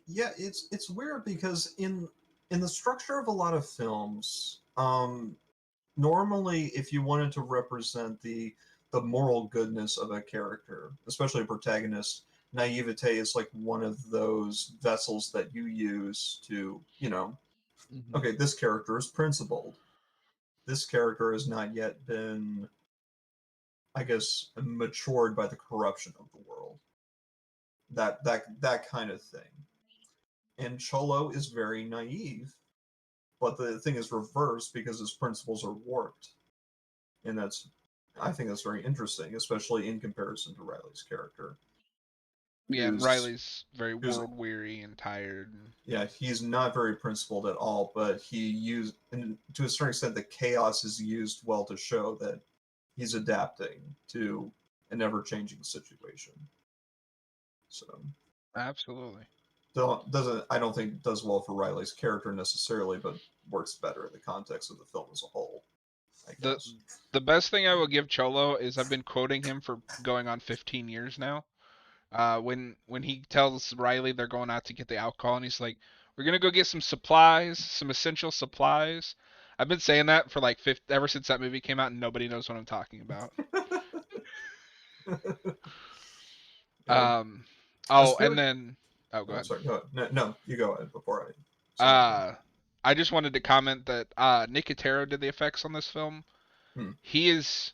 Speaker 1: Yeah, it's weird because in the structure of a lot of films, normally if you wanted to represent the moral goodness of a character, especially a protagonist, naivete is like one of those vessels that you use to,
Speaker 2: Hmm.
Speaker 1: okay, this character is principled. This character has not yet been, I guess, matured by the corruption of the world. That kind of thing. And Cholo is very naive, but the thing is reversed because his principles are warped, and I think that's very interesting, especially in comparison to Riley's character,
Speaker 2: Yeah, and
Speaker 1: who's
Speaker 2: Riley's very
Speaker 1: who's
Speaker 2: world weary and tired. And
Speaker 1: yeah, he's not very principled at all, but and to a certain extent, the chaos is used well to show that he's adapting to an ever-changing situation. So
Speaker 2: absolutely.
Speaker 1: doesn't I don't think does well for Riley's character necessarily, but works better in the context of the film as a whole, I
Speaker 2: The
Speaker 1: guess.
Speaker 2: the best thing I will give Cholo is I've been quoting him for going on 15 years now. When he tells Riley they're going out to get the alcohol, and he's like, "We're gonna go get some supplies, some essential supplies." I've been saying that for like ever since that movie came out, and nobody knows what I'm talking about.
Speaker 1: uh,
Speaker 2: Um,
Speaker 1: I
Speaker 2: oh,
Speaker 1: feel
Speaker 2: and
Speaker 1: like
Speaker 2: then oh, go
Speaker 1: oh,
Speaker 2: ahead.
Speaker 1: sorry, go ahead. No, no, you go ahead before I say anything.
Speaker 2: Uh, I just wanted to comment that Nicotero did the effects on this film.
Speaker 1: Hmm.
Speaker 2: He is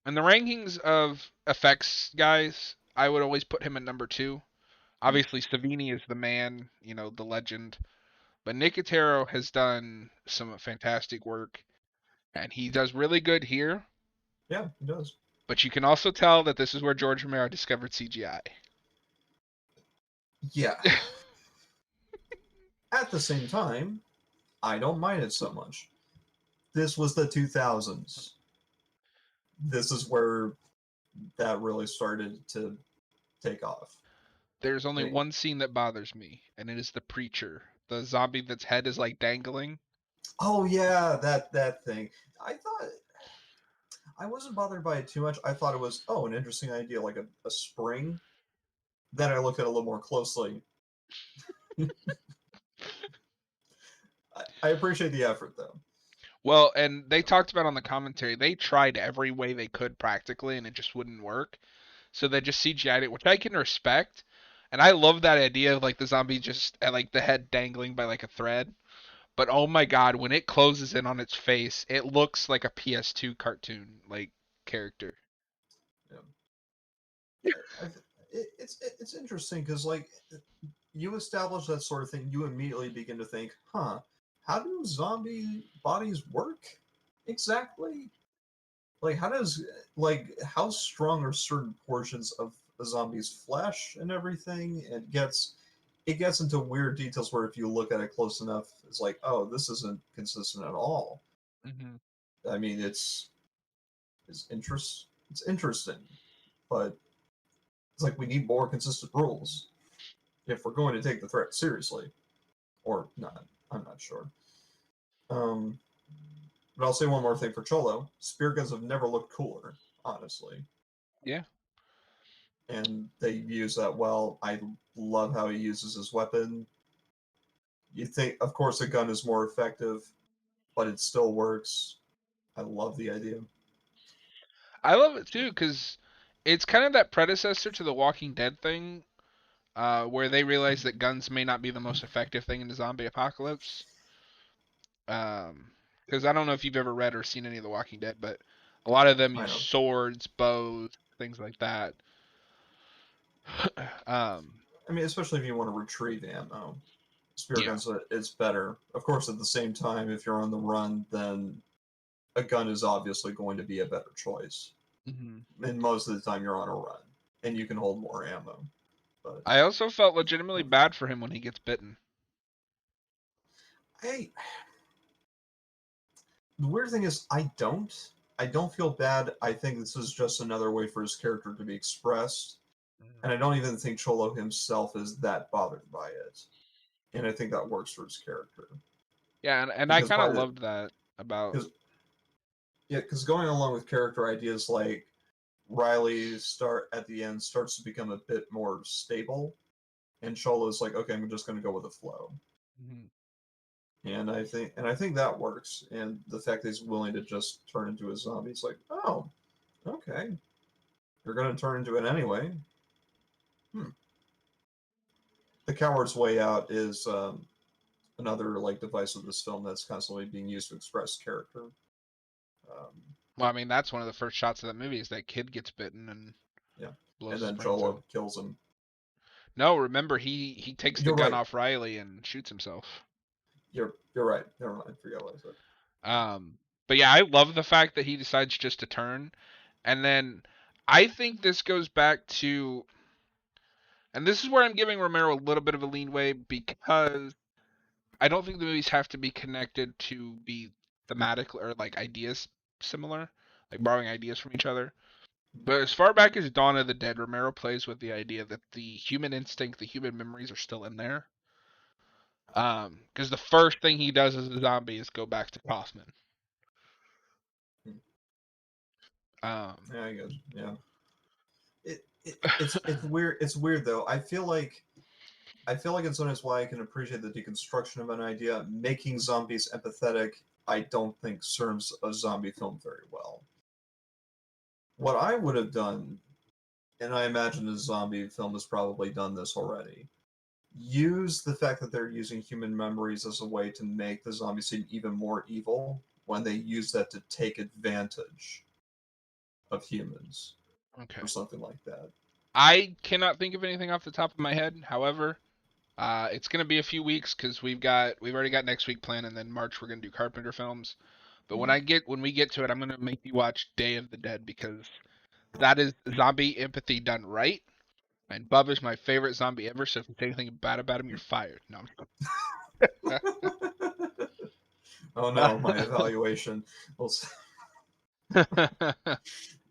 Speaker 2: in the rankings of effects guys. I would always put him at number two. Obviously, Savini is the man, the legend. But Nicotero has done some fantastic work, and he does really good here.
Speaker 1: Yeah, he does.
Speaker 2: But you can also tell that this is where George Romero discovered CGI.
Speaker 1: Yeah. At the same time, I don't mind it so much. This was the 2000s. This is where that really started to take off.
Speaker 2: There's only
Speaker 1: Hey,
Speaker 2: one scene that bothers me, and it is the preacher. The zombie that's head is like dangling.
Speaker 1: oh yeah, that thing. I thought I wasn't bothered by it too much. I thought it was an interesting idea, like a spring. Then I looked at it a little more closely. I appreciate the effort though.
Speaker 2: Well, and they talked about on the commentary, they tried every way they could practically, and it just wouldn't work. So they just CGI'd it, which I can respect. And I love that idea of like the zombie just at like the head dangling by like a thread. But oh my god, when it closes in on its face, it looks like a PS2 cartoon like character.
Speaker 1: Yeah. It's interesting because like you establish that sort of thing, you immediately begin to think, huh, how do zombie bodies work exactly? Like how strong are certain portions of a zombie's flesh and everything? It gets into weird details where if you look at it close enough, it's like, oh, this isn't consistent at all.
Speaker 2: Mm-hmm.
Speaker 1: I mean, it's interesting, but it's like we need more consistent rules if we're going to take the threat seriously, or not. I'm not sure. Um, but I'll say one more thing for Cholo. Spear guns have never looked cooler, honestly,
Speaker 2: Yeah.
Speaker 1: and they use that well. I love how he uses his weapon. You think, of course, a gun is more effective, but it still works. I love the idea.
Speaker 2: I love it too because it's kind of that predecessor to the Walking Dead thing, where they realize that guns may not be the most effective thing in the zombie apocalypse. Because I don't know if you've ever read or seen any of the Walking Dead, but a lot of them
Speaker 1: I
Speaker 2: use
Speaker 1: know.
Speaker 2: swords, bows, things like that. um,
Speaker 1: I mean, especially if you want to retrieve ammo, spear
Speaker 2: yeah.
Speaker 1: guns it's better. Of course, at the same time, if you're on the run, then a gun is obviously going to be a better choice.
Speaker 2: Hmm.
Speaker 1: And most of the time, you're on a run, and you can hold more ammo. But
Speaker 2: I also felt legitimately bad for him when he gets bitten.
Speaker 1: hey, the weird thing is, I don't. I don't feel bad. I think this is just another way for his character to be expressed, and I don't even think Cholo himself is that bothered by it. And I think that works for his character
Speaker 2: Yeah, and I
Speaker 1: because
Speaker 2: kind
Speaker 1: by
Speaker 2: of
Speaker 1: the
Speaker 2: loved that about.
Speaker 1: because yeah, because going along with character ideas like Riley start at the end starts to become a bit more stable, and Cholo's like, okay, I'm just going to go with the flow.
Speaker 2: Mhm.
Speaker 1: And I think that works. And the fact that he's willing to just turn into a zombie, it's like, oh, okay, you're going to turn into it anyway. Hmm. The coward's way out is another like device of this film that's constantly being used to express character. Um,
Speaker 2: Well, I mean, that's one of the first shots of that movie is that kid gets bitten and
Speaker 1: yeah,
Speaker 2: blows
Speaker 1: and
Speaker 2: his
Speaker 1: then
Speaker 2: brains out.
Speaker 1: Cholo kills him.
Speaker 2: No, remember he takes the
Speaker 1: You're
Speaker 2: gun
Speaker 1: right.
Speaker 2: off Riley and shoots himself.
Speaker 1: You're right. Never mind. I forgot what I said.
Speaker 2: Um, but yeah, I love the fact that he decides just to turn, and then I think this goes back to, and this is where I'm giving Romero a little bit of a leanway because I don't think the movies have to be connected to be thematic or like ideas similar, like borrowing ideas from each other. But as far back as Dawn of the Dead, Romero plays with the idea that the human instinct, the human memories are still in there. Because the first thing he does as a zombie is go back to Kaufman.
Speaker 1: Hmm.
Speaker 2: Um,
Speaker 1: Yeah, I guess. Yeah. It's weird. It's weird though. I feel like in some ways why I can appreciate the deconstruction of an idea. Making zombies empathetic, I don't think serves a zombie film very well. What I would have done, and I imagine a zombie film has probably done this already, use the fact that they're using human memories as a way to make the zombie seem even more evil when they use that to take advantage of humans
Speaker 2: okay.
Speaker 1: or something like that.
Speaker 2: I cannot think of anything off the top of my head. However, it's gonna be a few weeks because we've already got next week planned, and then March we're gonna do Carpenter films. But when we get to it, I'm gonna make you watch Day of the Dead because that is zombie empathy done right. And Bub is my favorite zombie ever. So if you say anything bad about him, you're fired. No.
Speaker 1: Oh no, my evaluation.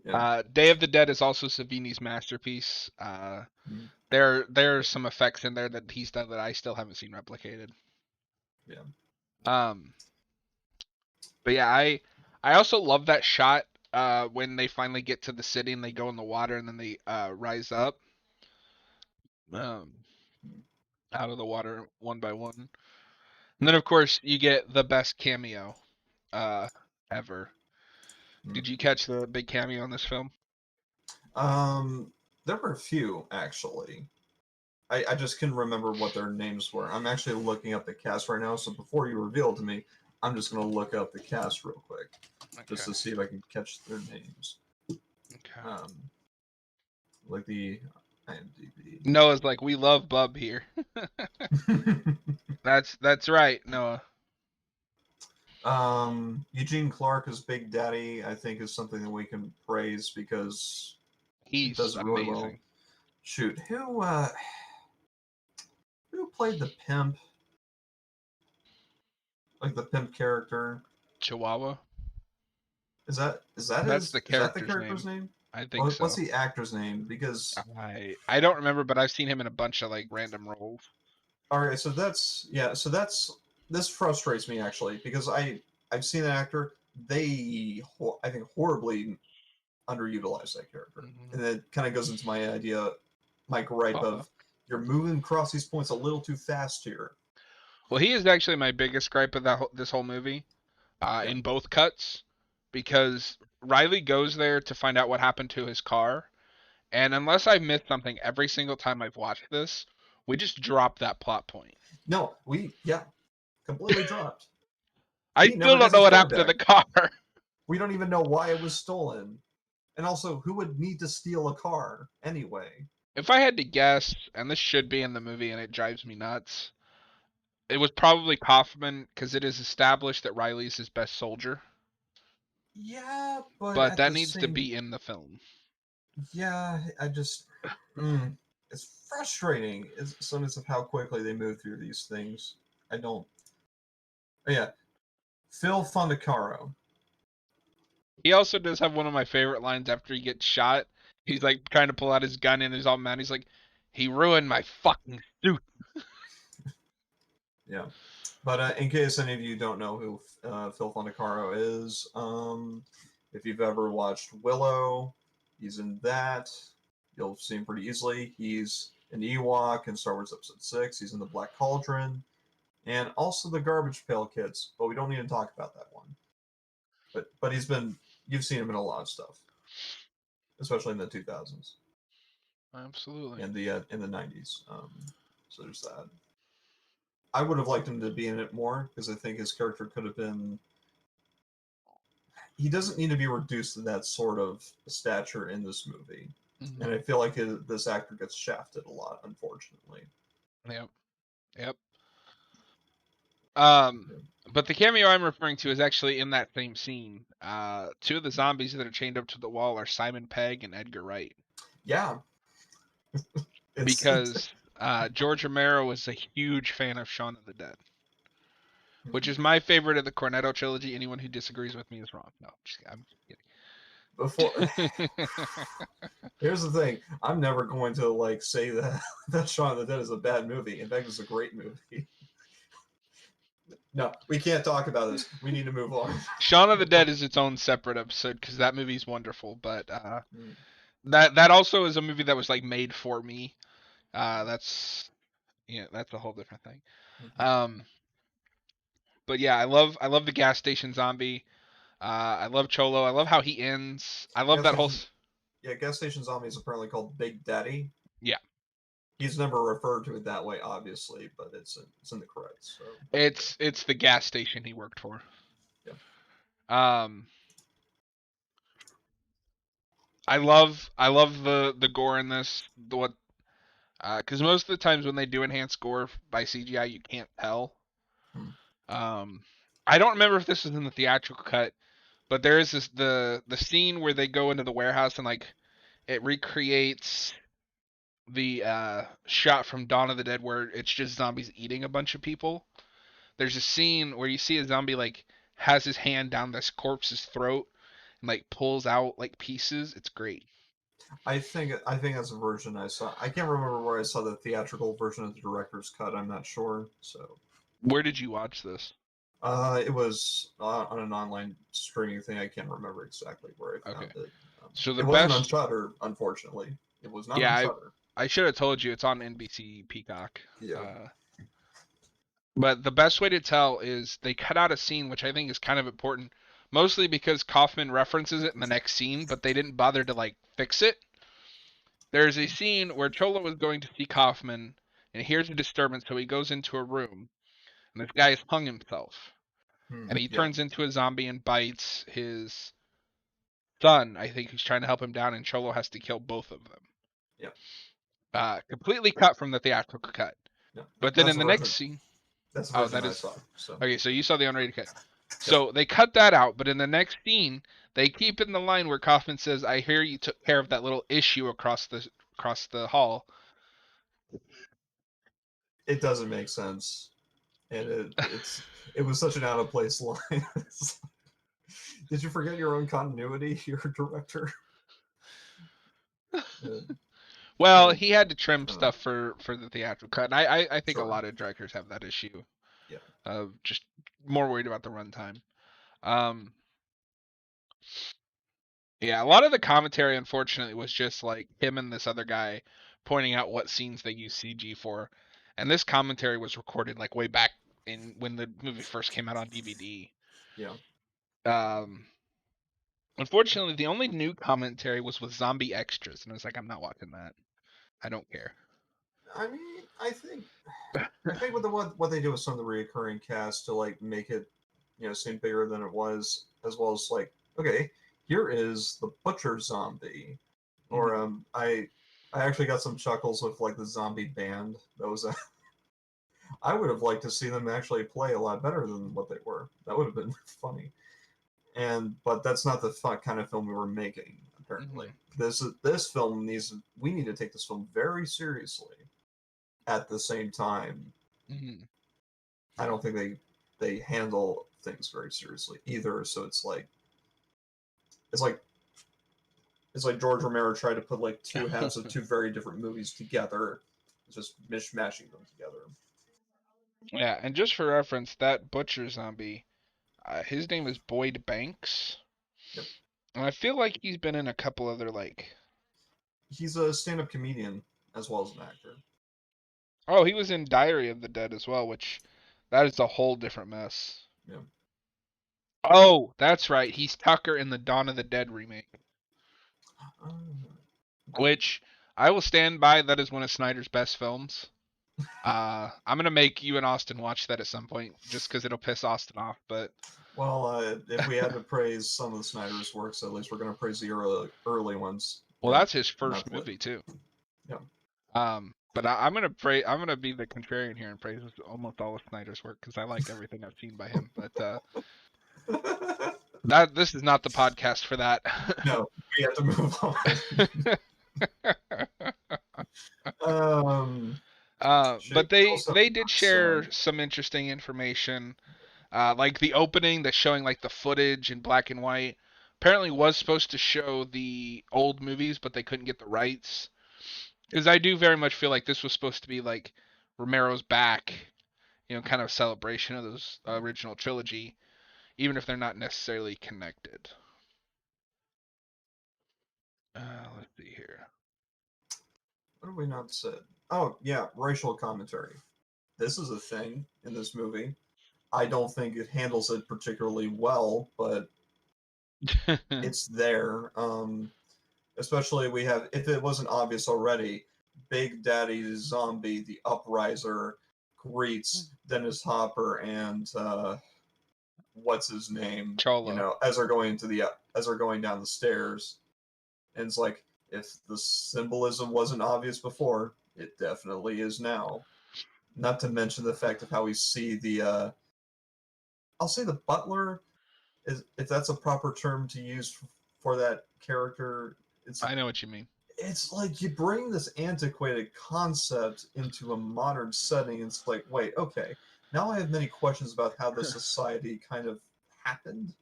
Speaker 1: Yeah.
Speaker 2: Day of the Dead is also Savini's masterpiece.
Speaker 1: Mm.
Speaker 2: There are some effects in there that he's done that I still haven't seen replicated.
Speaker 1: Yeah.
Speaker 2: Um, but yeah, I also love that shot when they finally get to the city and they go in the water and then they rise up um, out of the water one by one. And then of course you get the best cameo uh, ever.
Speaker 1: Mm.
Speaker 2: Did you catch the big cameo in this film?
Speaker 1: There were a few actually. I just couldn't remember what their names were. I'm actually looking up the cast right now, so before you reveal it to me, I'm just gonna look up the cast real quick, just
Speaker 2: Okay.
Speaker 1: to see if I can catch their names.
Speaker 2: Okay.
Speaker 1: Um, like the IMDb.
Speaker 2: Noah's like, we love Bub here. That's right, Noah.
Speaker 1: Eugene Clark as Big Daddy, I think, is something that we can praise because he
Speaker 2: He's
Speaker 1: does it really well.
Speaker 2: amazing.
Speaker 1: Shoot, who played the pimp? Like the pimp character?
Speaker 2: Chihuahua. That's the
Speaker 1: is that the
Speaker 2: character's
Speaker 1: character's
Speaker 2: name.
Speaker 1: name?
Speaker 2: I think
Speaker 1: What's
Speaker 2: so.
Speaker 1: the actor's name? Because
Speaker 2: I don't remember, but I've seen him in a bunch of like random roles.
Speaker 1: all right, so that's this frustrates me actually because I've seen an actor I think horribly underutilize that character, and it kind of goes into my gripe
Speaker 2: Uh-huh.
Speaker 1: of you're moving across these points a little too fast here.
Speaker 2: Well, he is actually my biggest gripe of this whole movie,
Speaker 1: Yeah.
Speaker 2: in both cuts, because Riley goes there to find out what happened to his car, and unless I've missed something every single time I've watched this, we just drop that plot point.
Speaker 1: No, completely dropped.
Speaker 2: I
Speaker 1: He
Speaker 2: still
Speaker 1: never
Speaker 2: don't
Speaker 1: gets
Speaker 2: know
Speaker 1: his
Speaker 2: what
Speaker 1: car
Speaker 2: happened to
Speaker 1: back.
Speaker 2: the car.
Speaker 1: We don't even know why it was stolen. And also, who would need to steal a car anyway?
Speaker 2: If I had to guess, and this should be in the movie and it drives me nuts, it was probably Kaufman because it is established that Riley is his best soldier.
Speaker 1: Yeah, but
Speaker 2: But
Speaker 1: at
Speaker 2: that
Speaker 1: the
Speaker 2: needs to
Speaker 1: same,
Speaker 2: be in the film.
Speaker 1: yeah, it's frustrating. It's sometimes of how quickly they move through these things. I don't. Oh, yeah, Phil Fondacaro.
Speaker 2: He also does have one of my favorite lines after he gets shot. He's like trying to pull out his gun and he's all mad. He's like, he ruined my fucking suit.
Speaker 1: Yeah, but in case any of you don't know who Phil Fondacaro is, if you've ever watched Willow, he's in that. You'll see him pretty easily. He's an Ewok in Star Wars Episode 6. He's in the Black Cauldron, and also the Garbage Pail Kids. But we don't need to talk about that one. But you've seen him in a lot of stuff, especially in the 2000s
Speaker 2: Absolutely.
Speaker 1: and in the 90s. So there's that. I would have liked him to be in it more because I think his character could have been. He doesn't need to be reduced to that sort of stature in this movie, and I feel like this actor gets shafted a lot, unfortunately.
Speaker 2: Yep. Yep. Um, but the cameo I'm referring to is actually in that same scene. Two of the zombies that are chained up to the wall are Simon Pegg and Edgar Wright.
Speaker 1: Yeah,
Speaker 2: Because George Romero was a huge fan of Shaun of the Dead, which is my favorite of the Cornetto trilogy. Anyone who disagrees with me is wrong. No, I'm kidding.
Speaker 1: before. Here's the thing: I'm never going to say that Shaun of the Dead is a bad movie. In fact, it's a great movie. No, we can't talk about this. We need to move on.
Speaker 2: Shaun of the Dead is its own separate episode because that movie's wonderful. But that also is a movie that was like made for me. That's that's a whole different thing. Um, but yeah, I love the gas station zombie. I love Cholo. I love how he ends. I love
Speaker 1: Gas
Speaker 2: that whole.
Speaker 1: station, yeah, gas station zombie is apparently called Big Daddy.
Speaker 2: Yeah,
Speaker 1: He's never referred to it that way, obviously, but it's in the credits. So
Speaker 2: it's the gas station he worked for.
Speaker 1: yeah.
Speaker 2: Um, I love the gore in this. Because most of the times when they do enhanced gore by CGI, you can't tell.
Speaker 1: Hmm.
Speaker 2: Um, I don't remember if this was in the theatrical cut, but there is the scene where they go into the warehouse and like it recreates the shot from Dawn of the Dead where it's just zombies eating a bunch of people. There's a scene where you see a zombie like has his hand down this corpse's throat and like pulls out like pieces. It's great.
Speaker 1: I think that's a version I saw. I can't remember where I saw the theatrical version of the director's cut. I'm not sure. So
Speaker 2: Where did you watch this?
Speaker 1: it was on an online streaming thing. I can't remember exactly where I
Speaker 2: Okay.
Speaker 1: found it.
Speaker 2: So the
Speaker 1: It wasn't on
Speaker 2: best,
Speaker 1: Shudder, unfortunately. It was not
Speaker 2: yeah,
Speaker 1: on
Speaker 2: I
Speaker 1: Shudder.
Speaker 2: I should have told you it's on NBC Peacock.
Speaker 1: Yeah.
Speaker 2: But the best way to tell is they cut out a scene which I think is kind of important, mostly because Kaufman references it in the next scene, but they didn't bother to like fix it. There's a scene where Cholo is going to see Kaufman and hears a disturbance, so he goes into a room and this guy has hung himself. And he
Speaker 1: Yeah.
Speaker 2: turns into a zombie and bites his son. I think he's trying to help him down, and Cholo has to kill both of them.
Speaker 1: Yeah.
Speaker 2: Completely cut from the theatrical cut.
Speaker 1: Yeah.
Speaker 2: But then
Speaker 1: That's
Speaker 2: in
Speaker 1: the
Speaker 2: the
Speaker 1: version.
Speaker 2: next scene,
Speaker 1: That's the
Speaker 2: oh,
Speaker 1: version
Speaker 2: that
Speaker 1: I
Speaker 2: is
Speaker 1: saw. So
Speaker 2: okay. So you saw the unrated cut. So they cut that out, but in the next scene, they keep in the line where Kaufman says, "I hear you took care of that little issue across the hall."
Speaker 1: it doesn't make sense, and it was such an out of place line. Did you forget your own continuity, your director? Uh,
Speaker 2: Well,
Speaker 1: uh,
Speaker 2: he had to trim
Speaker 1: I don't know.
Speaker 2: stuff for the theatrical cut. And I think a
Speaker 1: Sure.
Speaker 2: lot of directors have that issue.
Speaker 1: Yeah.
Speaker 2: Just more worried about the runtime. Um, yeah, a lot of the commentary, unfortunately, was just like him and this other guy pointing out what scenes they use CG for, and this commentary was recorded like way back in when the movie first came out on DVD.
Speaker 1: Yeah.
Speaker 2: Um, Unfortunately, the only new commentary was with zombie extras, and I was like, I'm not watching that. I don't care.
Speaker 1: I mean, I think with what they do with some of the reoccurring cast to like make it, seem bigger than it was, as well as like, okay, here is the butcher zombie, or
Speaker 2: Mhm.
Speaker 1: I actually got some chuckles with like the zombie band. That was I would have liked to see them actually play a lot better than what they were. That would have been funny. But that's not the kind of film we were making. Apparently,
Speaker 2: Mhm.
Speaker 1: this film we need to take this film very seriously. At the same time,
Speaker 2: Mhm.
Speaker 1: I don't think they handle things very seriously either. So it's like it's like George Romero tried to put like two halves of two very different movies together, just mishmashing them together.
Speaker 2: Yeah, and just for reference, that butcher zombie, his name is Boyd Banks,
Speaker 1: Yep.
Speaker 2: and I feel like he's been in a couple other like.
Speaker 1: He's a stand-up comedian as well as an actor.
Speaker 2: Oh, he was in Diary of the Dead as well, which that is a whole different mess.
Speaker 1: Yeah.
Speaker 2: Oh, that's right. He's Tucker in the Dawn of the Dead remake,
Speaker 1: Okay.
Speaker 2: which I will stand by. That is one of Snyder's best films. I'm gonna make you and Austin watch that at some point, just because it'll piss Austin off. But
Speaker 1: Well, if we had to praise some of the Snyder's works, at least we're going to praise the early ones,
Speaker 2: well,
Speaker 1: and
Speaker 2: that's his
Speaker 1: not
Speaker 2: first
Speaker 1: the later.
Speaker 2: movie too.
Speaker 1: Yeah.
Speaker 2: But I'm gonna pray. I'm gonna be the contrarian here and praise almost all of Snyder's work because I like everything I've seen by him. But that this is not the podcast for that.
Speaker 1: No, we have to move on.
Speaker 2: But
Speaker 1: What else have
Speaker 2: they
Speaker 1: we
Speaker 2: did
Speaker 1: not said?
Speaker 2: share some interesting information, like the opening that's showing like the footage in black and white. Apparently was supposed to show the old movies, but they couldn't get the rights. Because I do very much feel like this was supposed to be like Romero's back, kind of celebration of those original trilogy, even if they're not necessarily connected. Let's see here.
Speaker 1: What have we not said? Oh, yeah, racial commentary. This is a thing in this movie. I don't think it handles it particularly well, but it's there. Especially we have, if it wasn't obvious already, Big Daddy Zombie, the Upriser, greets Dennis Hopper and what's his name?
Speaker 2: Cholo.
Speaker 1: As they're going down the stairs. And it's like, if the symbolism wasn't obvious before, it definitely is now. Not to mention the fact of how we see the, I'll say the butler, is if that's a proper term to use for that character.
Speaker 2: I know what you mean.
Speaker 1: It's like you bring this antiquated concept into a modern setting. It's like, wait, okay, now I have many questions about how the society kind of happened.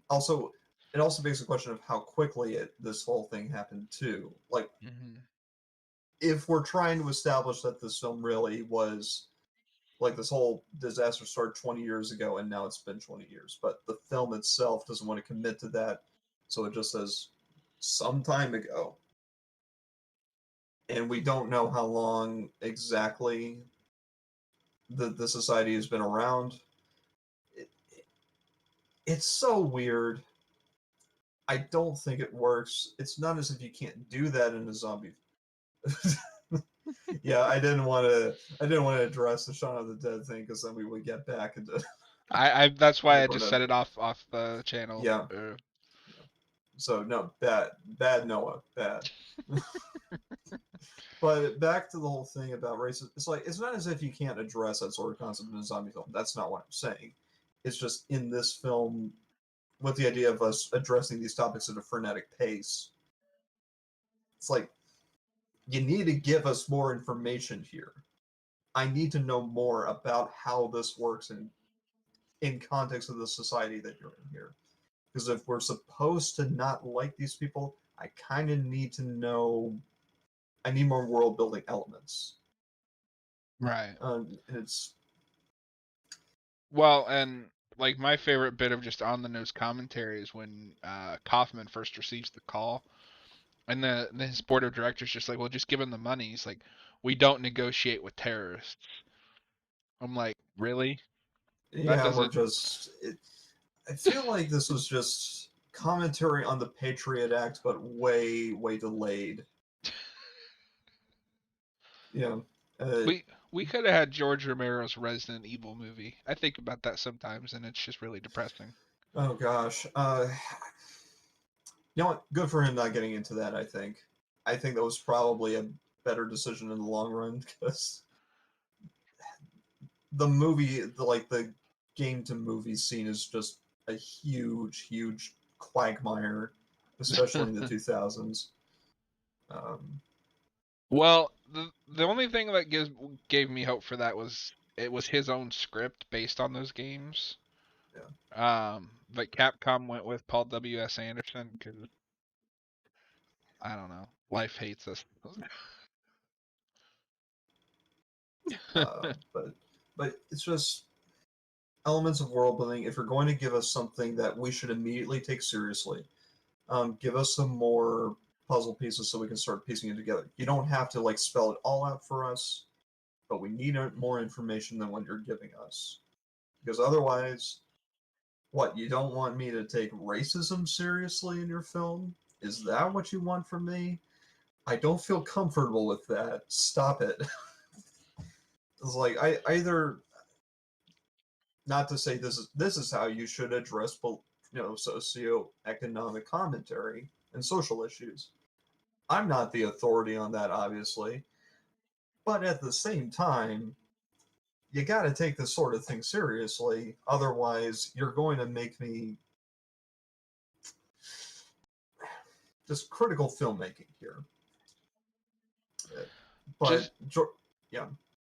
Speaker 1: Also, it also begs the question of how quickly this whole thing happened too. Like, if we're trying to establish that this film really was like this whole disaster started 20 years ago and now it's been 20 years, but the film itself doesn't want to commit to that, so it just says some time ago. And we don't know how long exactly the society has been around. It, it's so weird. I don't think it works. It's not as if you can't do that in a zombie. Yeah, I didn't want to address the Shaun of the Dead thing because then we would get back into.
Speaker 2: I that's why I just
Speaker 1: But,
Speaker 2: set it off the channel.
Speaker 1: yeah. So no, bad Noah, bad. But back to the whole thing about racism. It's like, it's not as if you can't address that sort of concept in a zombie film. That's not what I'm saying. It's just in this film, with the idea of us addressing these topics at a frenetic pace. It's like, you need to give us more information here. I need to know more about how this works in context of the society that you're in here. Because if we're supposed to not like these people, I kind of need to know. I need more world building elements.
Speaker 2: Right.
Speaker 1: And it's
Speaker 2: Well, and like my favorite bit of just on the nose commentary is when Kaufman first receives the call, and his board of directors just like, well, just give him the money. He's like, we don't negotiate with terrorists. I'm like, really? That
Speaker 1: yeah, we're
Speaker 2: doesn't.
Speaker 1: just. I feel like this was just commentary on the Patriot Act, but way way delayed. Yeah. Uh,
Speaker 2: We could have had George Romero's Resident Evil movie. I think about that sometimes, and it's just really depressing.
Speaker 1: oh gosh. You know what? Good for him not getting into that. I think that was probably a better decision in the long run because the movie, the game to movie scene is just a huge quagmire, especially in the 2000s. Um,
Speaker 2: Well, the only thing that gave me hope for that was it was his own script based on those games. But Capcom went with Paul W.S. Anderson because I don't know, life hates us.
Speaker 1: uh, but it's just elements of world building. If you're going to give us something that we should immediately take seriously, give us some more puzzle pieces so we can start piecing it together. You don't have to like spell it all out for us, but we need more information than what you're giving us. Because otherwise, what, you don't want me to take racism seriously in your film? Is that what you want from me? I don't feel comfortable with that. Stop it. It's like I either, not to say this is how you should address socioeconomic commentary and social issues. I'm not the authority on that, obviously, but at the same time, you got to take this sort of thing seriously. Otherwise, you're going to make me just critical filmmaking here. But
Speaker 2: Just
Speaker 1: yeah,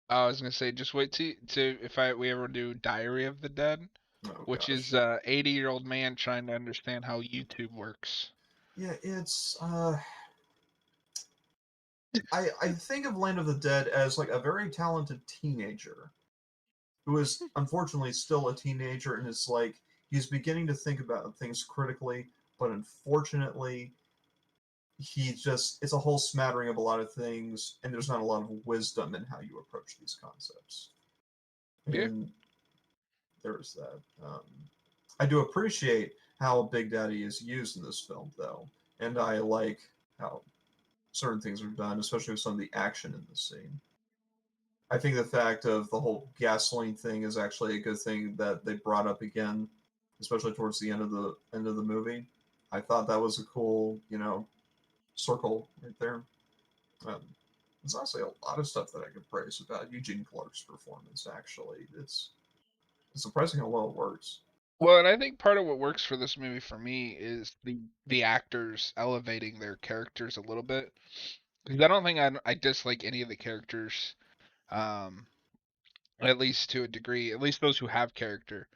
Speaker 2: I was gonna say, just wait to if we ever do Diary of the Dead,
Speaker 1: oh
Speaker 2: which
Speaker 1: gosh,
Speaker 2: is a 80-year-old man trying to understand how YouTube works.
Speaker 1: yeah, it's I think of Land of the Dead as like a very talented teenager who is unfortunately still a teenager and is like he's beginning to think about things critically, but unfortunately he just it's a whole smattering of a lot of things and there's not a lot of wisdom in how you approach these concepts.
Speaker 2: Yeah.
Speaker 1: And there's that. I do appreciate how Big Daddy is used in this film though, and I like how certain things are done, especially with some of the action in the scene. I think the fact of the whole gasoline thing is actually a good thing that they brought up again, especially towards the end of the movie. I thought that was a cool, circle right there. Um, there's honestly a lot of stuff that I could praise about Eugene Clark's performance. Actually, it's surprising how well it works.
Speaker 2: Well, and I think part of what works for this movie for me is the actors elevating their characters a little bit. Because I don't think I dislike any of the characters, um, at least to a degree. At least those who have character.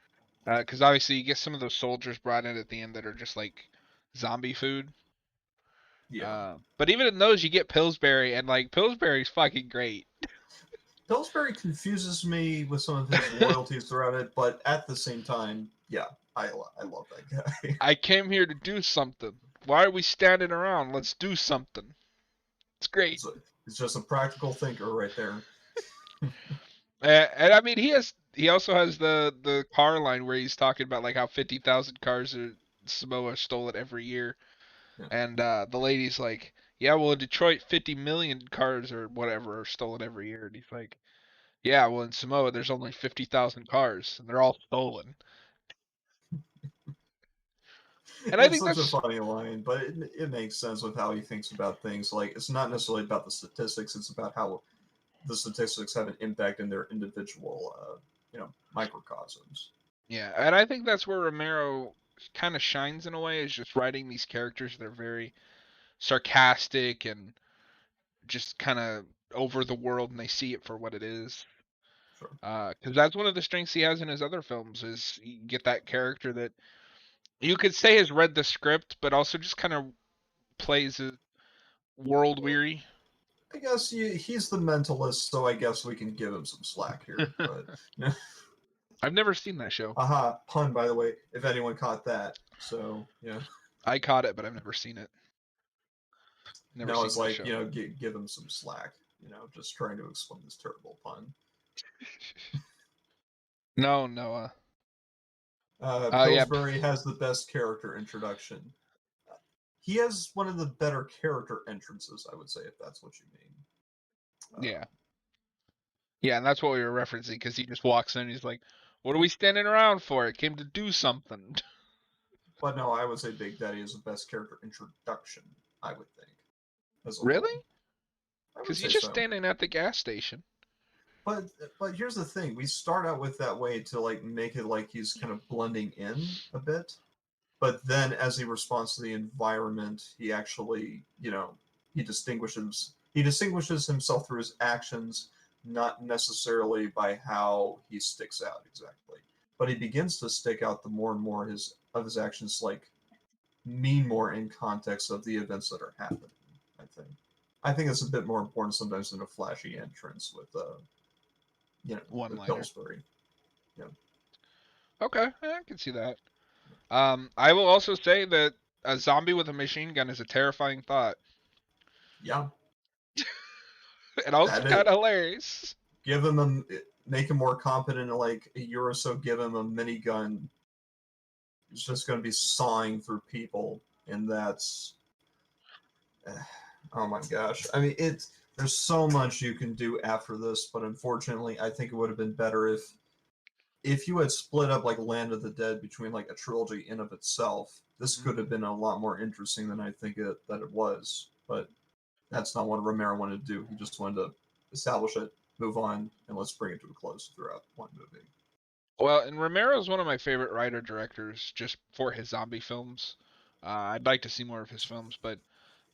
Speaker 2: Because obviously you get some of those soldiers brought in at the end that are just like zombie food.
Speaker 1: Yeah,
Speaker 2: But even in those, you get Pillsbury, and like Pillsbury's fucking great.
Speaker 1: Pillsbury confuses me with some of his loyalties throughout it, but at the same time, yeah, I love that guy.
Speaker 2: I came here to do something. Why are we standing around? Let's do something. It's great.
Speaker 1: It's just a practical thinker right there.
Speaker 2: And I mean, he also has the car line where he's talking about like how 50,000 cars are Samoa stolen every year,
Speaker 1: Yeah.
Speaker 2: and the lady's like, yeah, well in Detroit 50 million cars or whatever are stolen every year, and he's like, yeah, well in Samoa there's only 50,000 cars and they're all stolen. And I
Speaker 1: It's
Speaker 2: think
Speaker 1: such a
Speaker 2: that's
Speaker 1: funny line, but it makes sense with how he thinks about things. Like, it's not necessarily about the statistics; it's about how the statistics have an impact in their individual, microcosms.
Speaker 2: yeah, and I think that's where Romero kind of shines in a way, is just writing these characters that are very sarcastic and just kind of over the world, and they see it for what it is.
Speaker 1: Sure.
Speaker 2: Because that's one of the strengths he has in his other films, is you get that character that you could say has read the script, but also just kind of plays it world weary.
Speaker 1: I guess he's the mentalist, so I guess we can give him some slack here. But
Speaker 2: I've never seen that show.
Speaker 1: aha, pun by the way, if anyone caught that. So yeah,
Speaker 2: I caught it, but I've never seen it. Never
Speaker 1: no,
Speaker 2: seen
Speaker 1: it's
Speaker 2: that
Speaker 1: like
Speaker 2: show.
Speaker 1: give him some slack. Just trying to explain this terrible pun.
Speaker 2: No, Noah. Yeah.
Speaker 1: Pillsbury has the best character introduction. He has one of the better character entrances, I would say, if that's what you mean.
Speaker 2: Yeah. Yeah, and that's what we were referencing, because he just walks in and he's like, what are we standing around for? It came to do something.
Speaker 1: But no, I would say Big Daddy is the best character introduction, I would think, as a
Speaker 2: Really?
Speaker 1: whole. I would
Speaker 2: Because he's
Speaker 1: say
Speaker 2: just
Speaker 1: so.
Speaker 2: standing at the gas station.
Speaker 1: But here's the thing: we start out with that way to like make it like he's kind of blending in a bit, but then as he responds to the environment, he actually, he distinguishes himself through his actions, not necessarily by how he sticks out exactly. But he begins to stick out the more and more his actions like mean more in context of the events that are happening. I think. I think it's a bit more important sometimes than a flashy entrance
Speaker 2: One
Speaker 1: with
Speaker 2: liner.
Speaker 1: Pillsbury. Yeah.
Speaker 2: Okay, yeah, I can see that. I will also say that a zombie with a machine gun is a terrifying thought.
Speaker 1: Yeah.
Speaker 2: And also
Speaker 1: That
Speaker 2: kind
Speaker 1: it.
Speaker 2: of hilarious.
Speaker 1: Make him more competent in like a year or so. Give him a minigun. It's just going to be sawing through people, and that's. Oh my gosh! I mean, there's so much you can do after this, but unfortunately, I think it would have been better if you had split up like Land of the Dead between like a trilogy in of itself. This could have been a lot more interesting than I think that it was. But that's not what Romero wanted to do. He just wanted to establish it, move on, and let's bring it to a close throughout one movie.
Speaker 2: Well, and Romero is one of my favorite writer directors just for his zombie films. I'd like to see more of his films, but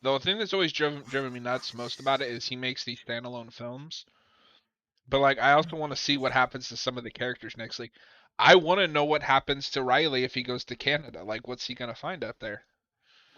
Speaker 2: the thing that's always driven me nuts most about it is he makes these standalone films. But like, I also want to see what happens to some of the characters next. Like, I want to know what happens to Riley if he goes to Canada. Like, what's he gonna find up there?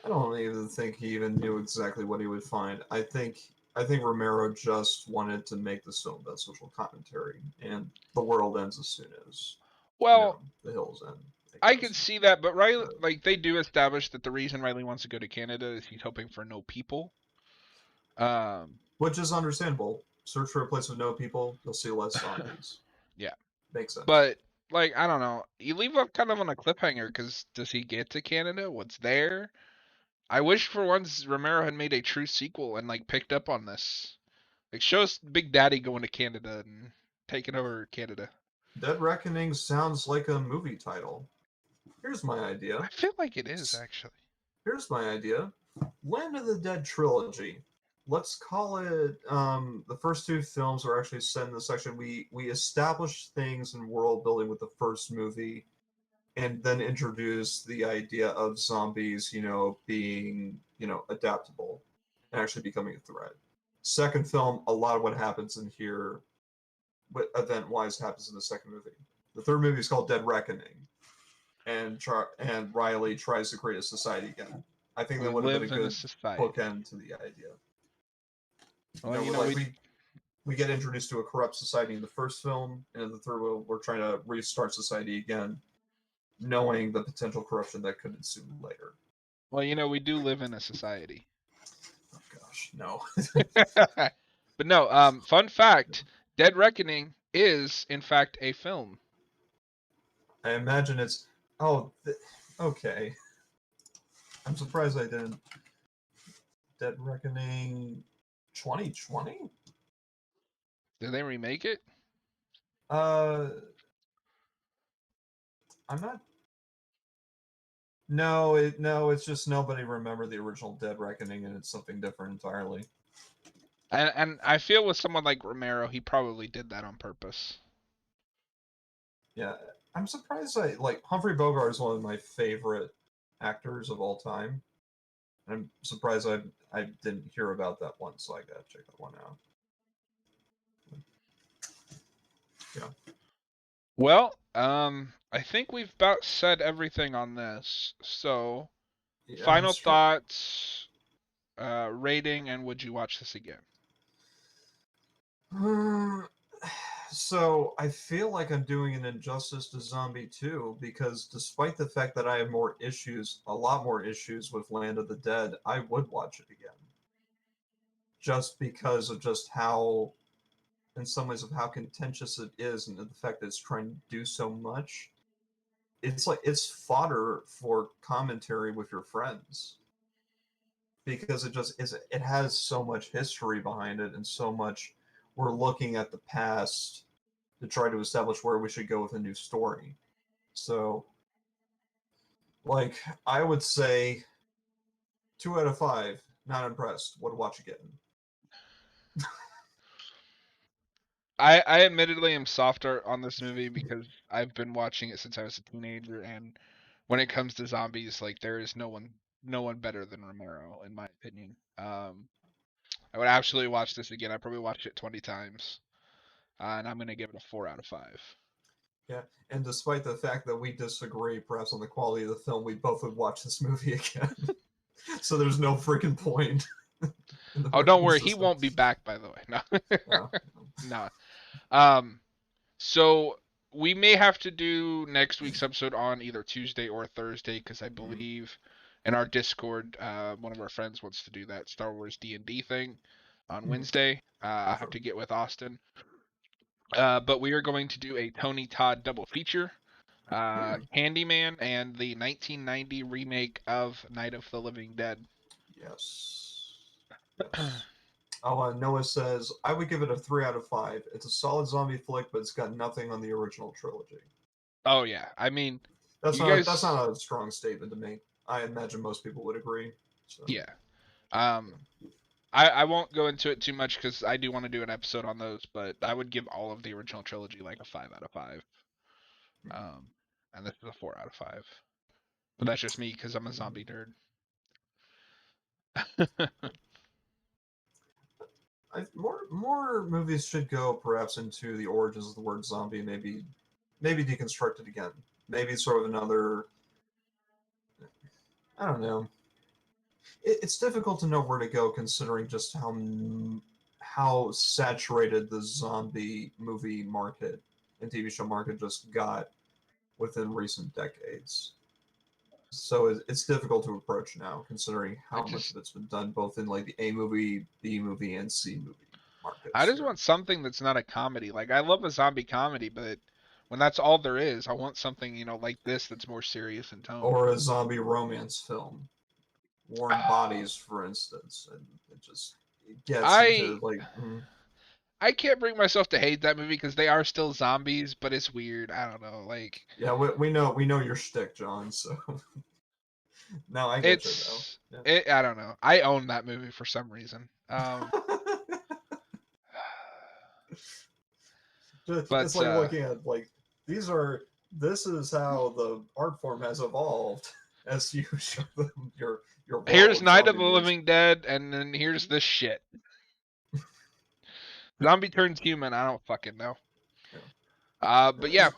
Speaker 1: I don't even think he even knew exactly what he would find. I think Romero just wanted to make this film about social commentary, and the world ends as soon as
Speaker 2: Well,
Speaker 1: the hills end.
Speaker 2: I
Speaker 1: I
Speaker 2: can
Speaker 1: guess.
Speaker 2: see that, but Riley,
Speaker 1: But,
Speaker 2: like, they do establish that the reason Riley wants to go to Canada is he's hoping for no people. Um,
Speaker 1: which is understandable. Search for a place with no people, you'll see less zombies.
Speaker 2: yeah,
Speaker 1: Makes sense.
Speaker 2: but like, I don't know. You leave up kind of on a cliffhanger, because does he get to Canada? What's there? I wish for once Romero had made a true sequel and like picked up on this. Like, show us Big Daddy going to Canada and taking over Canada.
Speaker 1: Dead Reckoning sounds like a movie title. Here's my
Speaker 2: I
Speaker 1: idea.
Speaker 2: feel like it is actually.
Speaker 1: Here's my idea: Land of the Dead trilogy. Let's call it. The first two films are actually set in the section we establish things in world building with the first movie, and then introduce the idea of zombies, being adaptable and actually becoming a threat. Second film, a lot of what happens in here, what event wise happens in the second movie. The third movie is called Dead Reckoning, and Riley tries to create a society again. I think
Speaker 2: We
Speaker 1: that would have been a
Speaker 2: live in a
Speaker 1: good
Speaker 2: society.
Speaker 1: bookend to the idea.
Speaker 2: Well,
Speaker 1: We get introduced to a corrupt society in the first film, and in the third one, we're trying to restart society again, knowing the potential corruption that could ensue later.
Speaker 2: we do live in a society.
Speaker 1: Oh gosh, no.
Speaker 2: But no, fun fact, Dead Reckoning is in fact a film.
Speaker 1: I imagine it's. Oh, okay. I'm surprised I didn't. Dead Reckoning 2020?
Speaker 2: Did they remake it?
Speaker 1: Uh, I'm not. No, it's just nobody remembered the original Dead Reckoning, and it's something different entirely.
Speaker 2: And I feel with someone like Romero, he probably did that on purpose.
Speaker 1: Yeah, I'm surprised. Humphrey Bogart is one of my favorite actors of all time. I'm surprised I didn't hear about that one, so I gotta check that one out. Yeah.
Speaker 2: Well, I think we've about said everything on this. So,
Speaker 1: Yeah,
Speaker 2: final thoughts, rating, and would you watch this again?
Speaker 1: So I feel like I'm doing an injustice to Zombie 2 because despite the fact that I have a lot more issues with Land of the Dead, I would watch it again. Just because of just how, in some ways, of how contentious it is and the fact that it's trying to do so much. It's fodder for commentary with your friends because it has so much history behind it and so much we're looking at the past to try to establish where we should go with a new story. So, I would say 2 out of 5, not impressed. Would watch again.
Speaker 2: I admittedly am softer on this movie because I've been watching it since I was a teenager, and when it comes to zombies, like there is no one better than Romero, in my opinion. I would absolutely watch this again. I probably watched it 20 times, and I'm gonna give it a 4 out of 5.
Speaker 1: Yeah, and despite the fact that we disagree, perhaps on the quality of the film, we both would watch this movie again. So there's no freaking point.
Speaker 2: Oh, don't worry, he won't be back. By the way, no,
Speaker 1: Yeah.
Speaker 2: no. Um, so we may have to do next week's episode on either Tuesday or Thursday because I believe in our Discord, one of our friends wants to do that Star Wars D&D thing on Wednesday. I have to get with Austin. But we are going to do a Tony Todd double feature, Candyman and the 1990 remake of Night of the Living Dead.
Speaker 1: Yes. Yes. Oh, Noah says, I would give it a 3 out of 5. It's a solid zombie flick, but it's got nothing on the original trilogy.
Speaker 2: Oh yeah, I mean,
Speaker 1: That's
Speaker 2: you
Speaker 1: not
Speaker 2: guys,
Speaker 1: that's not a strong statement to make. I imagine most people would agree. So.
Speaker 2: yeah. Um, I won't go into it too much because I do want to do an episode on those, but I would give all of the original trilogy like a 5 out of 5. Um, and this is a 4 out of 5. But that's just me because I'm a zombie nerd.
Speaker 1: More movies should go perhaps into the origins of the word zombie, maybe deconstruct it again. Maybe sort of another. I don't know. It's difficult to know where to go considering just how saturated the zombie movie market and TV show market just got within recent decades. So it's difficult to approach now, considering how much of it's been done both in the A movie, B movie, and C movie
Speaker 2: I
Speaker 1: markets
Speaker 2: just
Speaker 1: here.
Speaker 2: want something that's not a comedy. Like I love a zombie comedy, but when that's all there is, I want something, like this that's more serious in tone.
Speaker 1: Or a zombie romance film, Warm Bodies, for instance, and it gets into
Speaker 2: I can't bring myself to hate that movie because they are still zombies, but it's weird. I don't know, like
Speaker 1: yeah, we know your shtick, John. So No, I get you though.
Speaker 2: I don't know. I own that movie for some reason.
Speaker 1: It's like looking at like this is how the art form has evolved as you show them your
Speaker 2: here's
Speaker 1: world,
Speaker 2: Night of
Speaker 1: zombie
Speaker 2: the
Speaker 1: movies.
Speaker 2: Living Dead, and then here's this shit. Zombie turns human. I don't fucking know.
Speaker 1: Yeah.
Speaker 2: But yeah,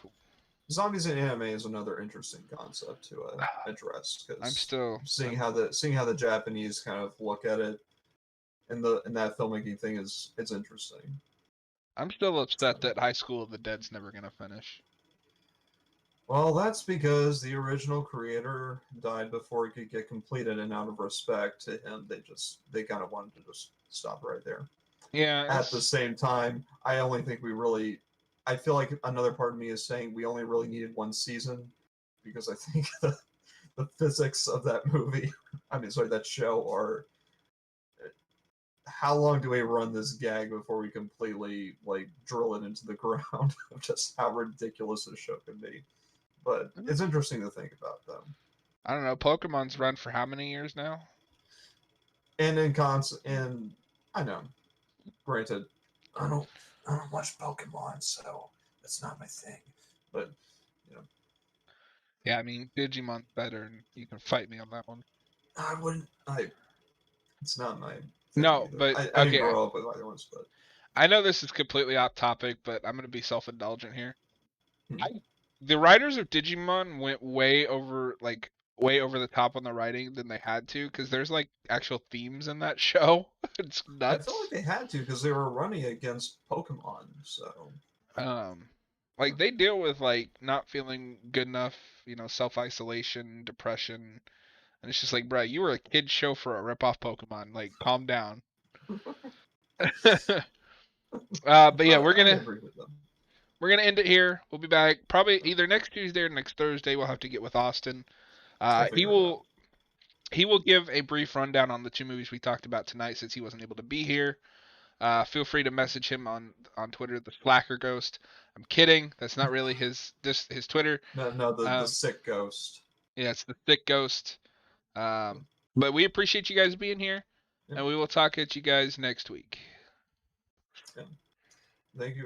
Speaker 1: zombies in anime is another interesting concept to address
Speaker 2: I'm
Speaker 1: because
Speaker 2: still
Speaker 1: seeing how the Japanese kind of look at it in that filmmaking thing is it's interesting.
Speaker 2: I'm still upset that High School of the Dead's never gonna finish.
Speaker 1: Well, that's because the original creator died before it could get completed, and out of respect to him, they kind of wanted to just stop right there.
Speaker 2: Yeah.
Speaker 1: At the same time, I only think I feel like another part of me is saying we only really needed one season because I think the physics of that movie, that show are. How long do we run this gag before we completely like drill it into the ground of just how ridiculous this show can be? But it's interesting to think about them.
Speaker 2: I don't know. Pokemon's run for how many years now?
Speaker 1: And I know, granted, I don't watch Pokemon, so that's not my thing. But
Speaker 2: Yeah, I mean Digimon's better, and you can fight me on that one.
Speaker 1: I wouldn't. It's not my thing
Speaker 2: No,
Speaker 1: either.
Speaker 2: but
Speaker 1: I didn't
Speaker 2: okay.
Speaker 1: grow up with either ones, but
Speaker 2: I know this is completely off topic, but I'm gonna be self-indulgent here.
Speaker 1: Hmm.
Speaker 2: The writers of Digimon went way over the top on the writing than they had to, because there's like actual themes in that show. It's
Speaker 1: I felt like
Speaker 2: nuts.
Speaker 1: they had to because they were running against Pokemon. So
Speaker 2: Like they deal with like not feeling good enough, self-isolation, depression, and it's just like, bro, you were a kid show for a rip-off Pokemon. Like, calm down. But yeah,
Speaker 1: I agree with them.
Speaker 2: we're gonna end it here. We'll be back probably either next Tuesday or next Thursday. We'll have to get with Austin.
Speaker 1: We'll
Speaker 2: He
Speaker 1: figure it out.
Speaker 2: will give a brief rundown on the two movies we talked about tonight since he wasn't able to be here. Feel free to message him on Twitter, the Slacker Ghost. I'm kidding. That's not really his Twitter.
Speaker 1: No, the sick ghost.
Speaker 2: Yeah, it's the Thick Ghost. But we appreciate you guys being here, and we will talk at you guys next week.
Speaker 1: Yeah. Thank you.